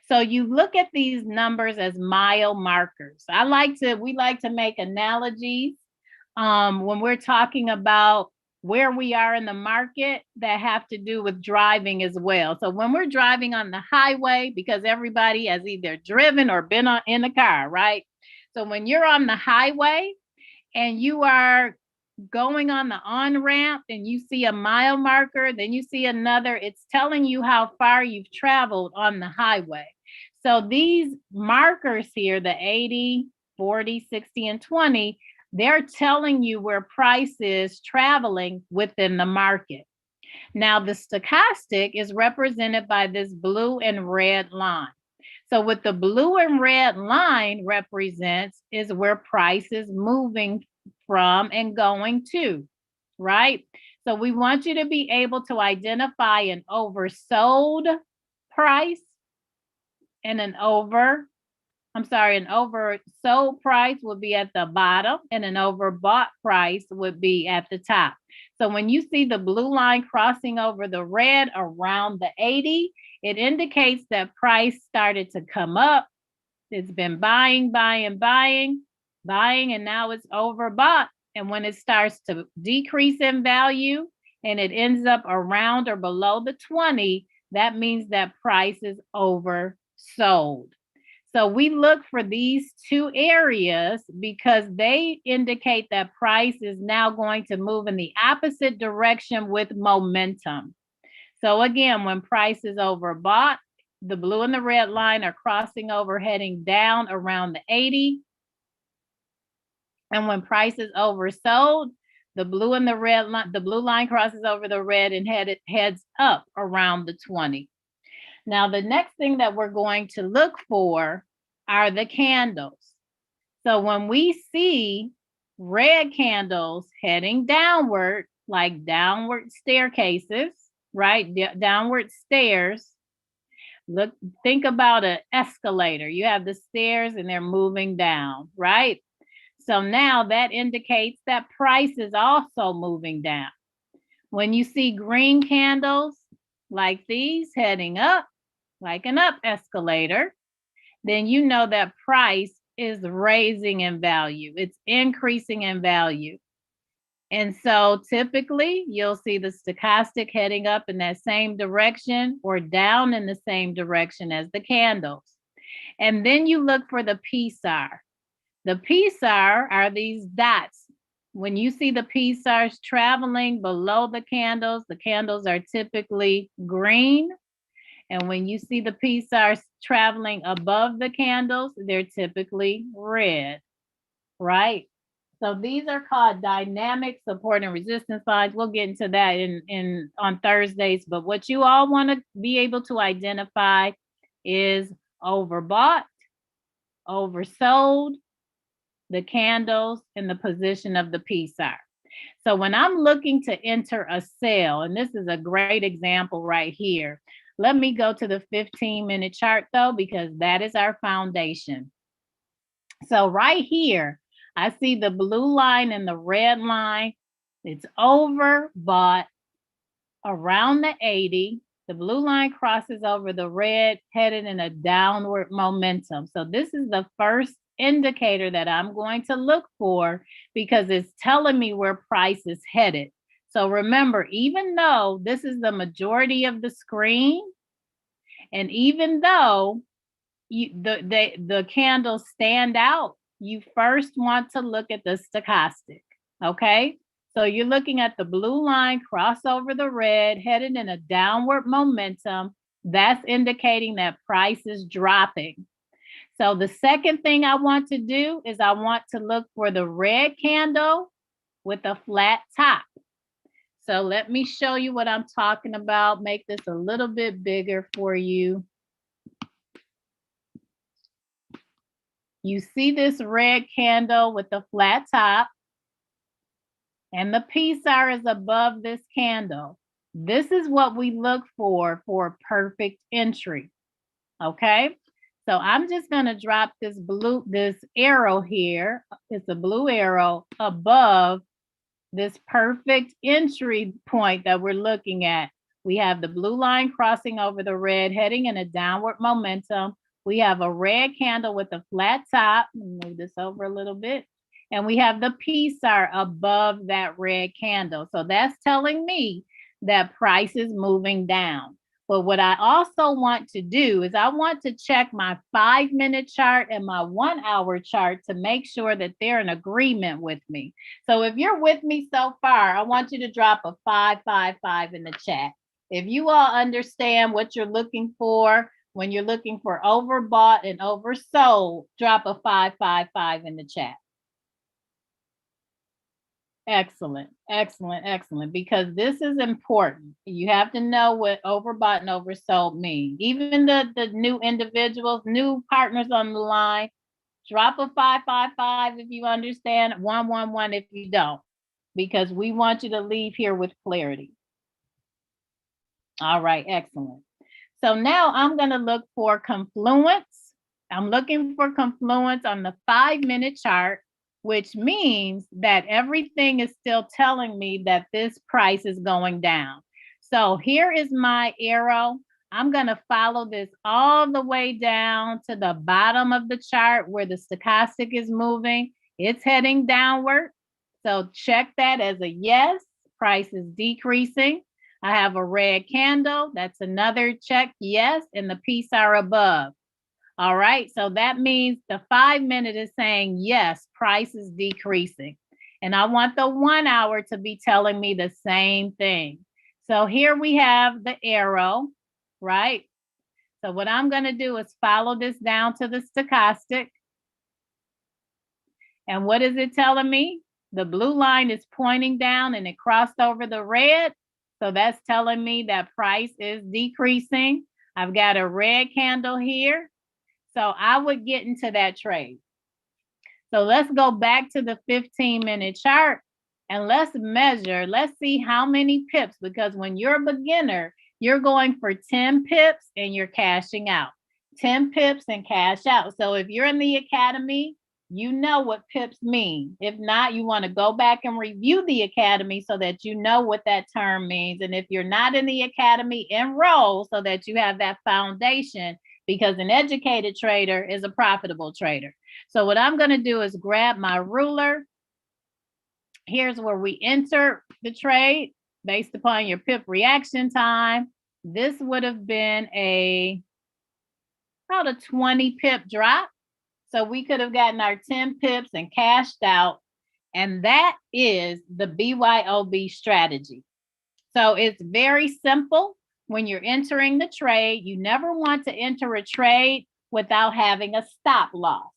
S3: So you look at these numbers as mile markers. We like to make analogies when we're talking about where we are in the market that have to do with driving as well. So when we're driving on the highway, because everybody has either driven or been in the car, right? So when you're on the highway and you are going on the on-ramp and you see a mile marker, then you see another, it's telling you how far you've traveled on the highway. So these markers here, the 80, 40, 60, and 20, they're telling you where price is traveling within the market. Now, the stochastic is represented by this blue and red line. So what the blue and red line represents is where price is moving from and going to, right? So we want you to be able to identify an oversold price and an oversold price would be at the bottom and an overbought price would be at the top. So when you see the blue line crossing over the red around the 80, it indicates that price started to come up. It's been buying, and now it's overbought. And when it starts to decrease in value and it ends up around or below the 20, that means that price is oversold. So we look for these two areas because they indicate that price is now going to move in the opposite direction with momentum. So again, when price is overbought, the blue and the red line are crossing over, heading down around the 80. And when price is oversold, the blue and the red line, the blue line crosses over the red and heads up around the 20. Now, the next thing that we're going to look for are the candles. So when we see red candles heading downward, like downward staircases, right? Downward stairs. Think about an escalator. You have the stairs and they're moving down, right? So now that indicates that price is also moving down. When you see green candles like these heading up, like an up escalator, then you know that price is raising in value. It's increasing in value. And so typically you'll see the stochastic heading up in that same direction or down in the same direction as the candles. And then you look for the PSAR. The PSAR are these dots. When you see the PSARs traveling below the candles are typically green. And when you see the PSARs traveling above the candles, they're typically red, right? So these are called dynamic support and resistance lines. We'll get into that on Thursdays. But what you all want to be able to identify is overbought, oversold, the candles, and the position of the PSAR. So when I'm looking to enter a sale, and this is a great example right here. Let me go to the 15-minute chart though, because that is our foundation. So right here, I see the blue line and the red line. It's overbought around the 80. The blue line crosses over the red, headed in a downward momentum. So this is the first indicator that I'm going to look for because it's telling me where price is headed. So remember, even though this is the majority of the screen, and even though the candles stand out, you first want to look at the stochastic, okay? So you're looking at the blue line cross over the red, headed in a downward momentum. That's indicating that price is dropping. So the second thing I want to do is I want to look for the red candle with a flat top. So let me show you what I'm talking about. Make this a little bit bigger for you. You see this red candle with the flat top, and the PSAR is above this candle. This is what we look for perfect entry, okay? So I'm just gonna drop this arrow here. It's a blue arrow above this perfect entry point that we're looking at. We have the blue line crossing over the red, heading in a downward momentum. We have a red candle with a flat top. Move this over a little bit. And we have the PSAR above that red candle. So that's telling me that price is moving down. But what I also want to do is I want to check my 5-minute chart and my 1-hour chart to make sure that they're in agreement with me. So if you're with me so far, I want you to drop a 555 in the chat. If you all understand what you're looking for when you're looking for overbought and oversold, drop a 555 in the chat. Excellent, excellent, excellent, because this is important. You have to know what overbought and oversold mean. Even the new individuals, new partners on the line, drop a 555 if you understand, 111 if you don't, because we want you to leave here with clarity. All right, excellent. So now I'm going to look for confluence. I'm looking for confluence on the 5-minute chart, which means that everything is still telling me that this price is going down. So here is my arrow. I'm going to follow this all the way down to the bottom of the chart where the stochastic is moving. It's heading downward. So check that as a yes. Price is decreasing. I have a red candle. That's another check, yes, and the PSAR above. All right, so that means the 5-minute is saying, yes, price is decreasing. And I want the 1-hour to be telling me the same thing. So here we have the arrow, right? So what I'm going to do is follow this down to the stochastic. And what is it telling me? The blue line is pointing down and it crossed over the red. So that's telling me that price is decreasing. I've got a red candle here. So I would get into that trade. So let's go back to the 15-minute chart and let's measure. Let's see how many pips, because when you're a beginner, you're going for 10 pips and you're cashing out. 10 pips and cash out. So if you're in the academy, you know what pips mean. If not, you want to go back and review the academy so that you know what that term means. And if you're not in the academy, enroll so that you have that foundation, because an educated trader is a profitable trader. So what I'm going to do is grab my ruler. Here's where we enter the trade based upon your pip reaction time. This would have been about a 20 pip drop. So we could have gotten our 10 pips and cashed out. And that is the BYOB strategy. So it's very simple. When you're entering the trade, you never want to enter a trade without having a stop loss.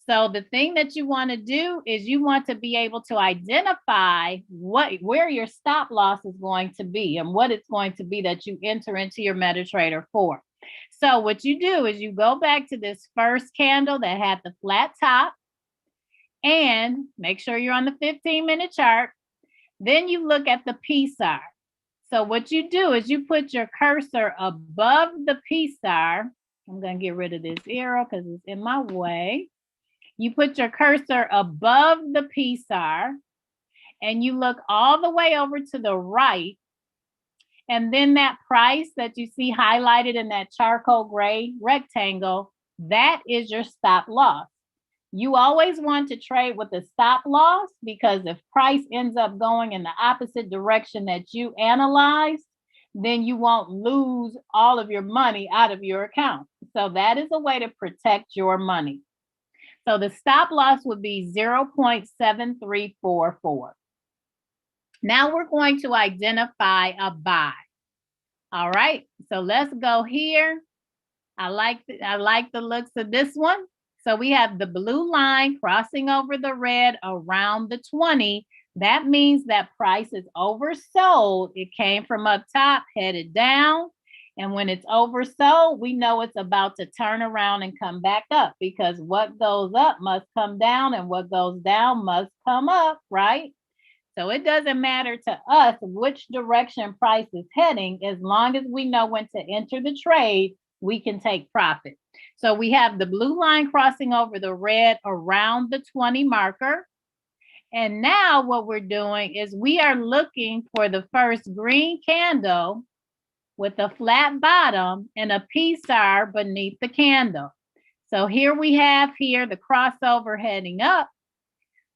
S3: So the thing that you want to do is you want to be able to identify where your stop loss is going to be and what it's going to be that you enter into your MetaTrader for. So what you do is you go back to this first candle that had the flat top and make sure you're on the 15-minute chart. Then you look at the PSAR. So what you do is you put your cursor above the PSAR. I'm going to get rid of this arrow because it's in my way. You put your cursor above the PSAR and you look all the way over to the right. And then that price that you see highlighted in that charcoal gray rectangle, that is your stop loss. You always want to trade with a stop loss, because if price ends up going in the opposite direction that you analyzed, then you won't lose all of your money out of your account. So that is a way to protect your money. So the stop loss would be 0.7344. Now we're going to identify a buy. All right, so let's go here. I like the looks of this one. So we have the blue line crossing over the red around the 20. That means that price is oversold. It came from up top, headed down. And when it's oversold, we know it's about to turn around and come back up, because what goes up must come down and what goes down must come up, right? So it doesn't matter to us which direction price is heading. As long as we know when to enter the trade, we can take profit. So we have the blue line crossing over the red around the 20 marker. And now what we're doing is we are looking for the first green candle with a flat bottom and a PSAR beneath the candle. So here we have the crossover heading up.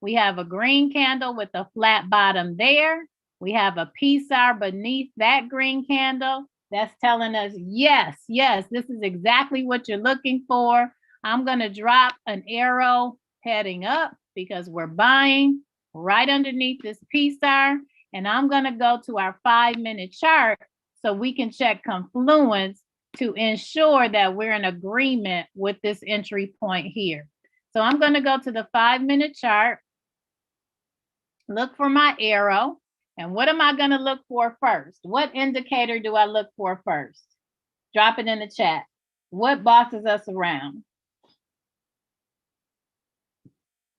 S3: We have a green candle with a flat bottom there. We have a PSAR beneath that green candle. That's telling us, yes, yes, this is exactly what you're looking for. I'm going to drop an arrow heading up because we're buying right underneath this PSAR. And I'm going to go to our 5-minute chart so we can check confluence to ensure that we're in agreement with this entry point here. So I'm going to go to the 5-minute chart, look for my arrow. And what am I going to look for first? What indicator do I look for first? Drop it in the chat. What bosses us around?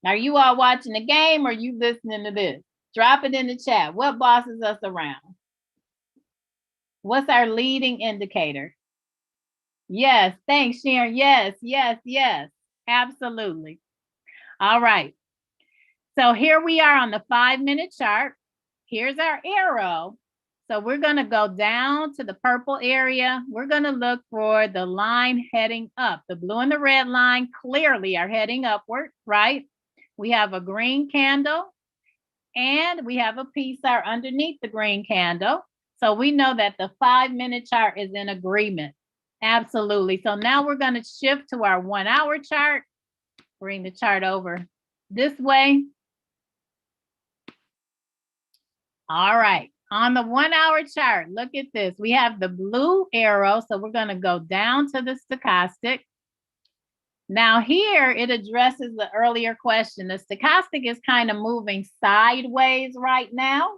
S3: Are you all watching the game or are you listening to this? Drop it in the chat. What bosses us around? What's our leading indicator? Yes, thanks, Sharon. Yes, yes, yes, absolutely. All right. So here we are on the 5-minute chart. Here's our arrow. So we're going to go down to the purple area. We're going to look for the line heading up. The blue and the red line clearly are heading upward, right? We have a green candle and we have a PSAR underneath the green candle. So we know that the 5-minute chart is in agreement. Absolutely. So now we're going to shift to our 1-hour chart. Bring the chart over this way. All right. On the 1-hour chart, look at this. We have the blue arrow. So we're going to go down to the stochastic. Now here it addresses the earlier question. The stochastic is kind of moving sideways right now.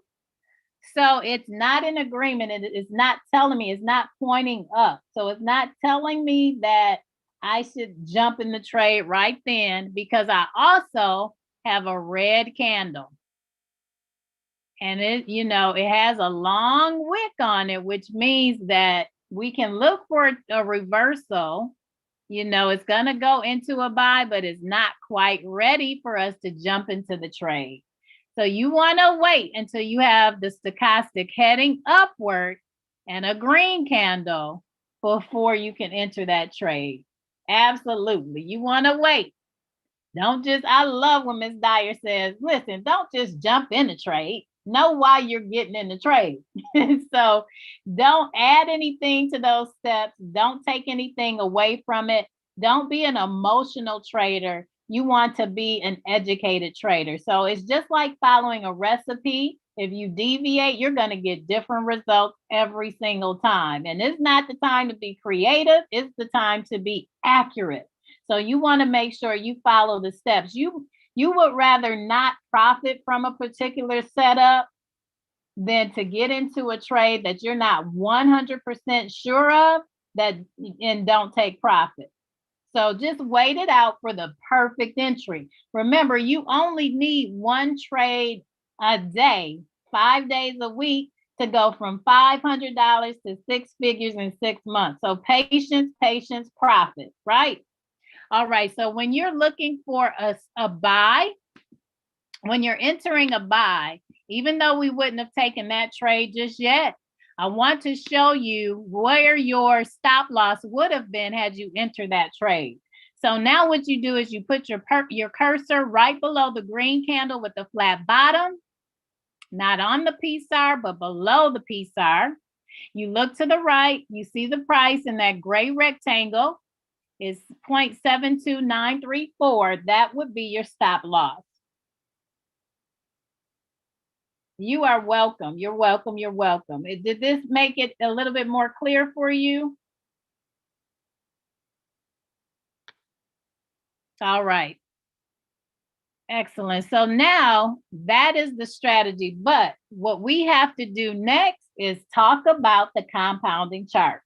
S3: So it's not in agreement. It's not telling me, it's not pointing up. So it's not telling me that I should jump in the trade right then because I also have a red candle. And it, you know, it has a long wick on it, which means that we can look for a reversal. You know, it's going to go into a buy, but it's not quite ready for us to jump into the trade. So you want to wait until you have the stochastic heading upward and a green candle before you can enter that trade. Absolutely. You want to wait. Don't just, I love when Ms. Dyer says, listen, don't just jump in the trade. Know why you're getting in the trade. So don't add anything to those steps. Don't take anything away from it. Don't be an emotional trader. You want to be an educated trader. So it's just like following a recipe. If you deviate, you're going to get different results every single time. And it's not the time to be creative. It's the time to be accurate. So you want to make sure you follow the steps. You would rather not profit from a particular setup than to get into a trade that you're not 100% sure of and don't take profit. So just wait it out for the perfect entry. Remember, you only need one trade a day, 5 days a week to go from $500 to 6 figures in 6 months. So patience, patience, profit, right? All right, so when you're looking for a buy, when you're entering a buy, even though we wouldn't have taken that trade just yet, I want to show you where your stop loss would have been had you entered that trade. So now what you do is you put your cursor right below the green candle with the flat bottom, not on the PSAR, but below the PSAR. You look to the right, you see the price in that gray rectangle. Is 0.72934. That would be your stop loss. You are welcome. You're welcome. You're welcome. Did this make it a little bit more clear for you? All right. Excellent. So now that is the strategy. But what we have to do next is talk about the compounding chart.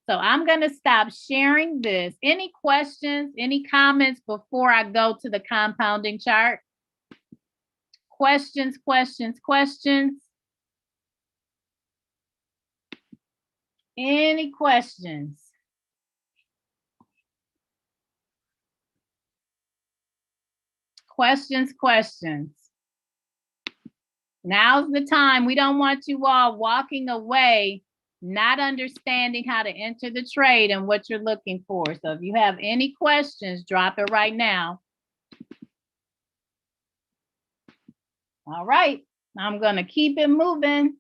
S3: So I'm going to stop sharing this. Any questions, any comments before I go to the compounding chart? Questions, questions, questions? Any questions? Questions, questions. Now's the time. We don't want you all walking away not understanding how to enter the trade and what you're looking for. So if you have any questions, drop it right now. All right, I'm going to keep it moving.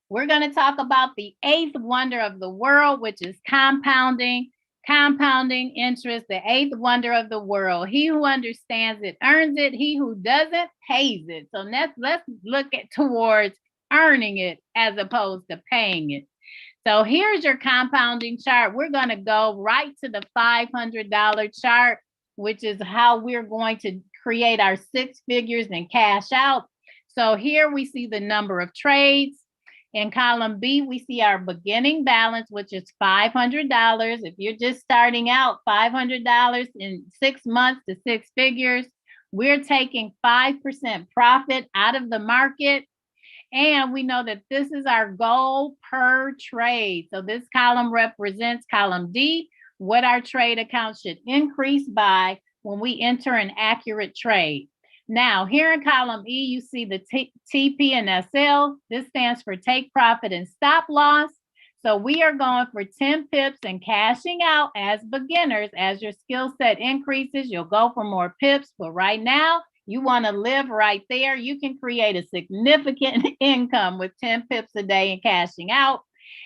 S3: We're going to talk about the eighth wonder of the world, which is compounding. Compounding interest, the eighth wonder of the world. He who understands it earns it. He who doesn't pays it. So let's look at towards earning it as opposed to paying it. So here's your compounding chart. We're going to go right to the $500 chart, which is how we're going to create our 6 figures and cash out. So here we see the number of trades. In column B, we see our beginning balance, which is $500. If you're just starting out, $500 in 6 months to 6 figures. We're taking 5% profit out of the market. And we know that this is our goal per trade. So this column represents column D, what our trade account should increase by when we enter an accurate trade. Now, here in column E, you see the TP and SL. This stands for take profit and stop loss. So we are going for 10 pips and cashing out as beginners. As your skill set increases, you'll go for more pips. But right now, you want to live right there. You can create a significant income with 10 pips a day and cashing out.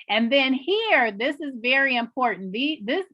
S3: And then here, this is very important. This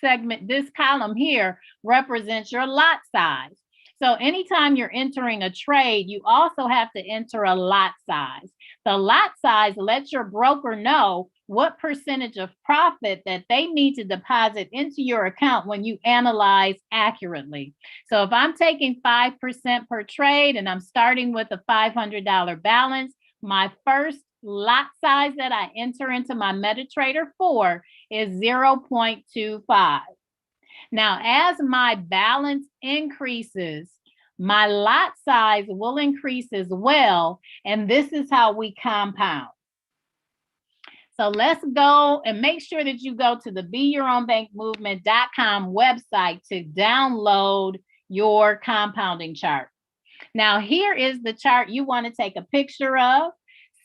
S3: segment, this column here represents your lot size. So anytime you're entering a trade, you also have to enter a lot size. The lot size lets your broker know what percentage of profit that they need to deposit into your account when you analyze accurately. So if I'm taking 5% per trade and I'm starting with a $500 balance, my first lot size that I enter into my MetaTrader for is 0.25. Now, as my balance increases, my lot size will increase as well. And this is how we compound. So let's go and make sure that you go to the BeYourOwnBankMovement.com website to download your compounding chart. Now, here is the chart you want to take a picture of.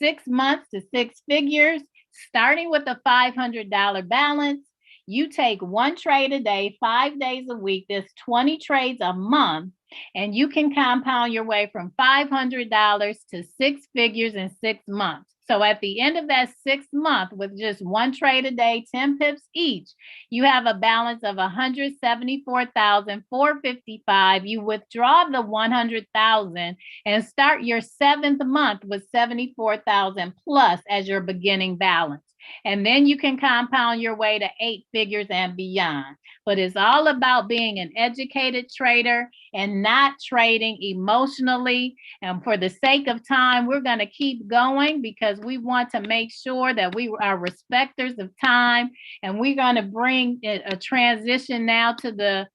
S3: 6 months to 6 figures, starting with a $500 balance. You take 1 trade a day, 5 days a week. There's 20 trades a month, and you can compound your way from $500 to 6 figures in 6 months. So at the end of that 6th month, with just 1 trade a day, 10 pips each, you have a balance of $174,455. You withdraw the $100,000 and start your 7th month with $74,000 plus as your beginning balance. And then you can compound your way to 8 figures and beyond. But it's all about being an educated trader and not trading emotionally. And for the sake of time, we're going to keep going because we want to make sure that we are respecters of time. And we're going to bring a transition now to the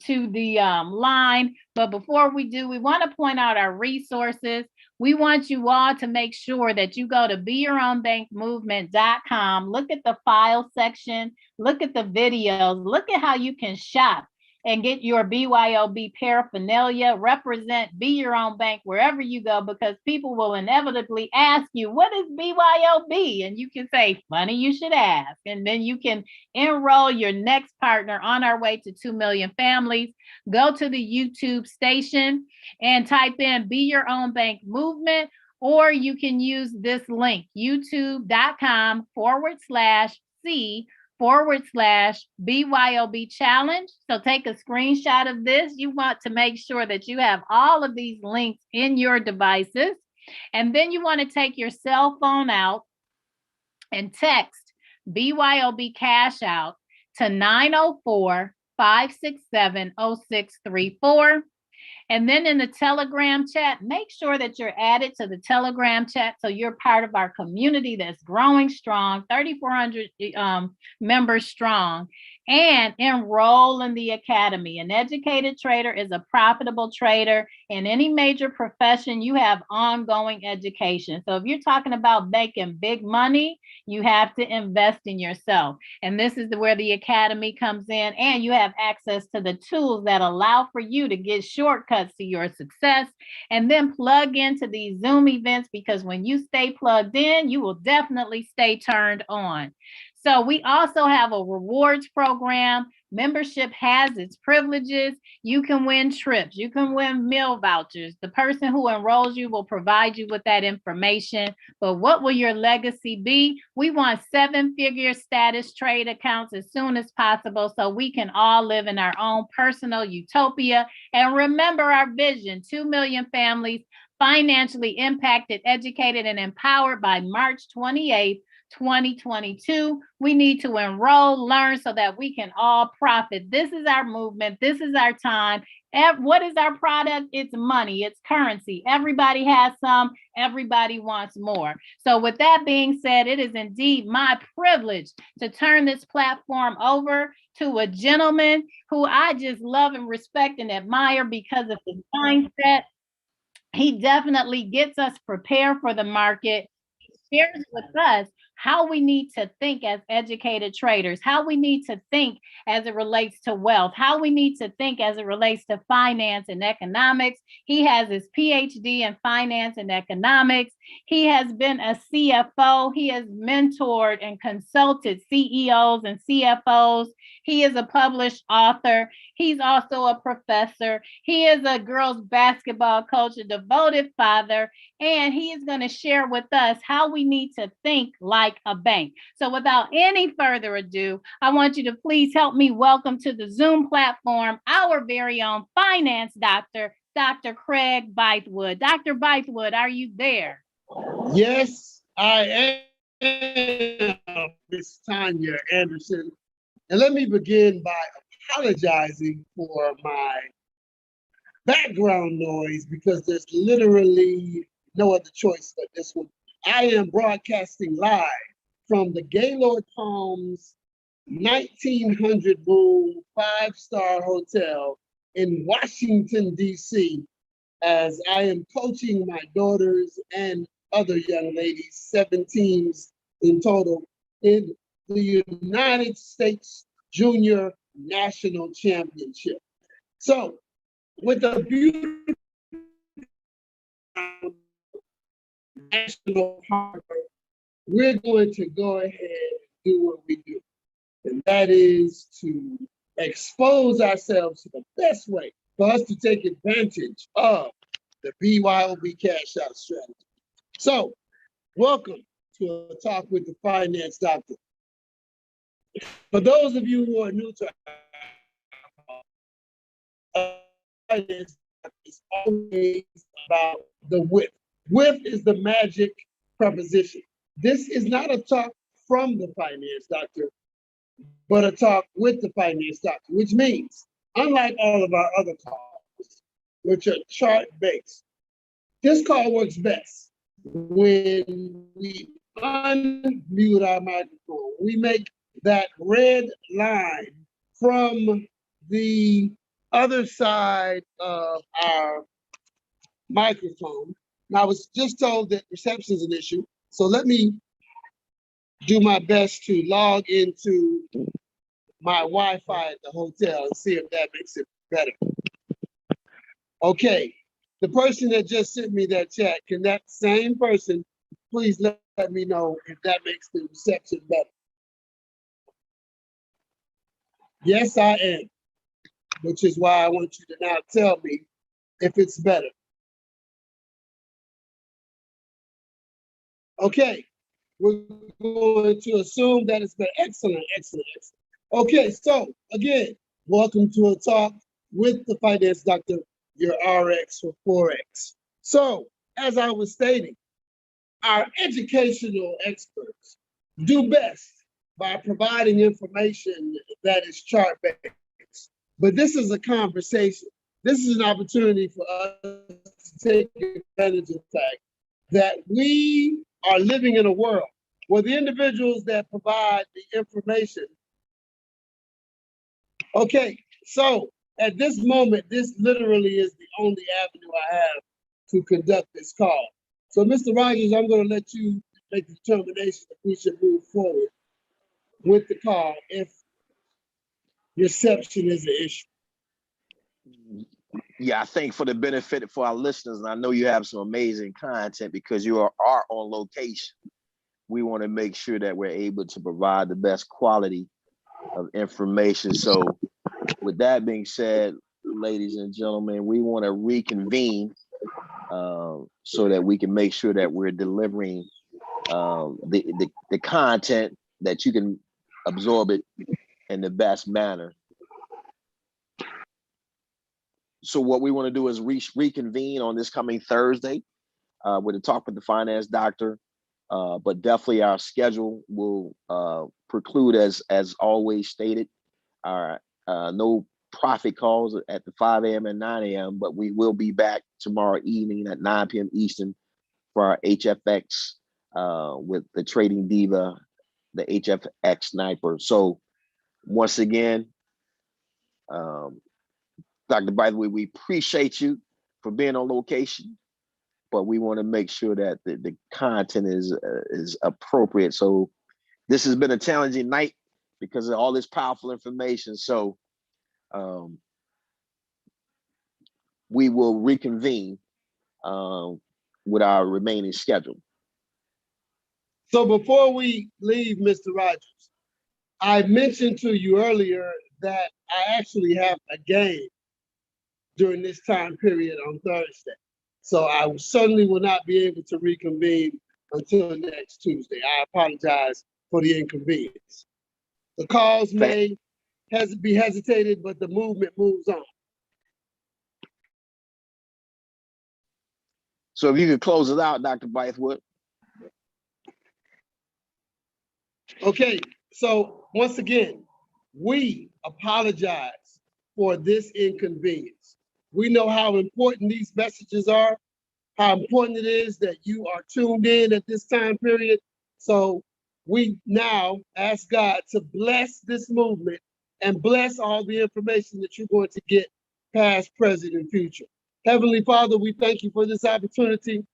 S3: line. But before we do, we want to point out our resources. We want you all to make sure that you go to BeYourOwnBankMovement.com, look at the file section, look at the videos, look at how you can shop and get your BYOB paraphernalia, represent Be Your Own Bank wherever you go, because people will inevitably ask you, what is BYOB? And you can say, funny you should ask. And then you can enroll your next partner on our way to 2 million families. Go to the YouTube station and type in Be Your Own Bank Movement, or you can use this link, youtube.com/C/BYOB challenge. So take a screenshot of this. You want to make sure that you have all of these links in your devices. And then you want to take your cell phone out and text BYOB cash out to 904-567-0634. And then in the Telegram chat, make sure that you're added to the Telegram chat so you're part of our community that's growing strong, 3,400 members strong, and enroll in the academy. An educated trader is a profitable trader. In any major profession, you have ongoing education. So if you're talking about making big money, you have to invest in yourself. And this is where the academy comes in, and you have access to the tools that allow for you to get shortcuts to your success, and then plug into these Zoom events, because when you stay plugged in, you will definitely stay turned on. So we also have a rewards program. Membership has its privileges. You can win trips. You can win meal vouchers. The person who enrolls you will provide you with that information. But what will your legacy be? We want 7-figure status trade accounts as soon as possible so we can all live in our own personal utopia. And remember our vision, 2 million families financially impacted, educated, and empowered by March 28th, 2022. We need to enroll, learn so that we can all profit. This is our movement. This is our time. What is our product? It's money. It's currency. Everybody has some. Everybody wants more. So with that being said, it is indeed my privilege to turn this platform over to a gentleman who I just love and respect and admire because of his mindset. He definitely gets us prepared for the market. He shares with us how we need to think as educated traders, how we need to think as it relates to wealth, how we need to think as it relates to finance and economics. He has his PhD in finance and economics. He has been a CFO. He has mentored and consulted CEOs and CFOs. He is a published author. He's also a professor. He is a girls basketball coach, a devoted father, and he is going to share with us how we need to think like a bank. So without any further ado, I want you to please help me welcome to the Zoom platform our very own finance doctor, Dr. Craig Bythewood. Dr. Bythewood, are you there?
S5: Yes, I am, Miss Tanya Anderson. And let me begin by apologizing for my background noise because there's literally no other choice but this one. I am broadcasting live from the Gaylord Palms 1900 room 5-star hotel in Washington, D.C., as I am coaching my daughters and other young ladies, 7 teams in total, in the United States Junior National Championship. So, with a beautiful national harbor, we're going to go ahead and do what we do. And that is to expose ourselves to the best way for us to take advantage of the BYOB cash out strategy. So, welcome to a talk with the finance doctor. For those of you who are new to finance, it's always about the width. Width is the magic preposition. This is not a talk from the finance doctor, but a talk with the finance doctor, which means, unlike all of our other calls, which are chart-based, this call works best when we unmute our microphone. We make that red line from the other side of our microphone. Now, I was just told that reception is an issue, so let me do my best to log into my Wi-Fi at the hotel and see if that makes it better. Okay, the person that just sent me that chat, can that same person please let me know if that makes the reception better? Yes, I am, which is why I want you to now tell me if it's better. Okay, we're going to assume that it's been excellent, excellent, excellent. Okay, so again, welcome to a talk with the finance doctor, your RX for Forex. So, as I was stating, our educational experts do best by providing information that is chart-based. But this is a conversation. This is an opportunity for us to take advantage of the fact that we are living in a world where the individuals that provide the information. Okay, so at this moment, this literally is the only avenue I have to conduct this call. So Mr. Rogers, I'm going to let you make the determination if we should move forward with the call if reception is an issue.
S1: Yeah, I think for the benefit for our listeners, and I know you have some amazing content because you are on location. we want to make sure that we're able to provide the best quality of information. So with that being said, ladies and gentlemen, we want to reconvene so that we can make sure that we're delivering the content that you can absorb it in the best manner. So what we want to do is reconvene on this coming Thursday with a talk with the finance doctor. But definitely our schedule will preclude, as always stated, our no profit calls at the 5 a.m. and 9 a.m. But we will be back tomorrow evening at 9 p.m. Eastern for our HFX with the Trading Diva, the HFX Sniper. So once again, Dr. By the way, we appreciate you for being on location, but we want to make sure that the content is appropriate. So this has been a challenging night because of all this powerful information. So we will reconvene with our remaining schedule.
S5: So before we leave, Mr. Rogers, I mentioned to you earlier that I actually have a game during this time period on Thursday. So I certainly will not be able to reconvene until next Tuesday. I apologize for the inconvenience. The calls may be hesitated, but the movement moves on.
S1: So if you could close it out, Dr. Bythewood.
S5: Okay, so once again, we apologize for this inconvenience. We know how important these messages are, how important it is that you are tuned in at this time period. So we now ask God to bless this movement and bless all the information that you're going to get past, present, and future. Heavenly Father, we thank you for this opportunity.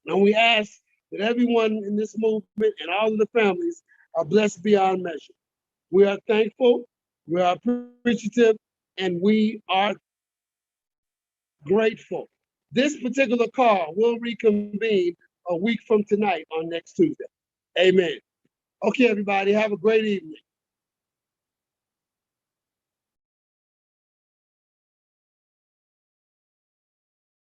S5: And we ask that everyone in this movement and all of the families are blessed beyond measure. We are thankful, we are appreciative, and we are grateful. This particular call will reconvene a week from tonight on next Tuesday. Amen. Okay, everybody, have a great evening.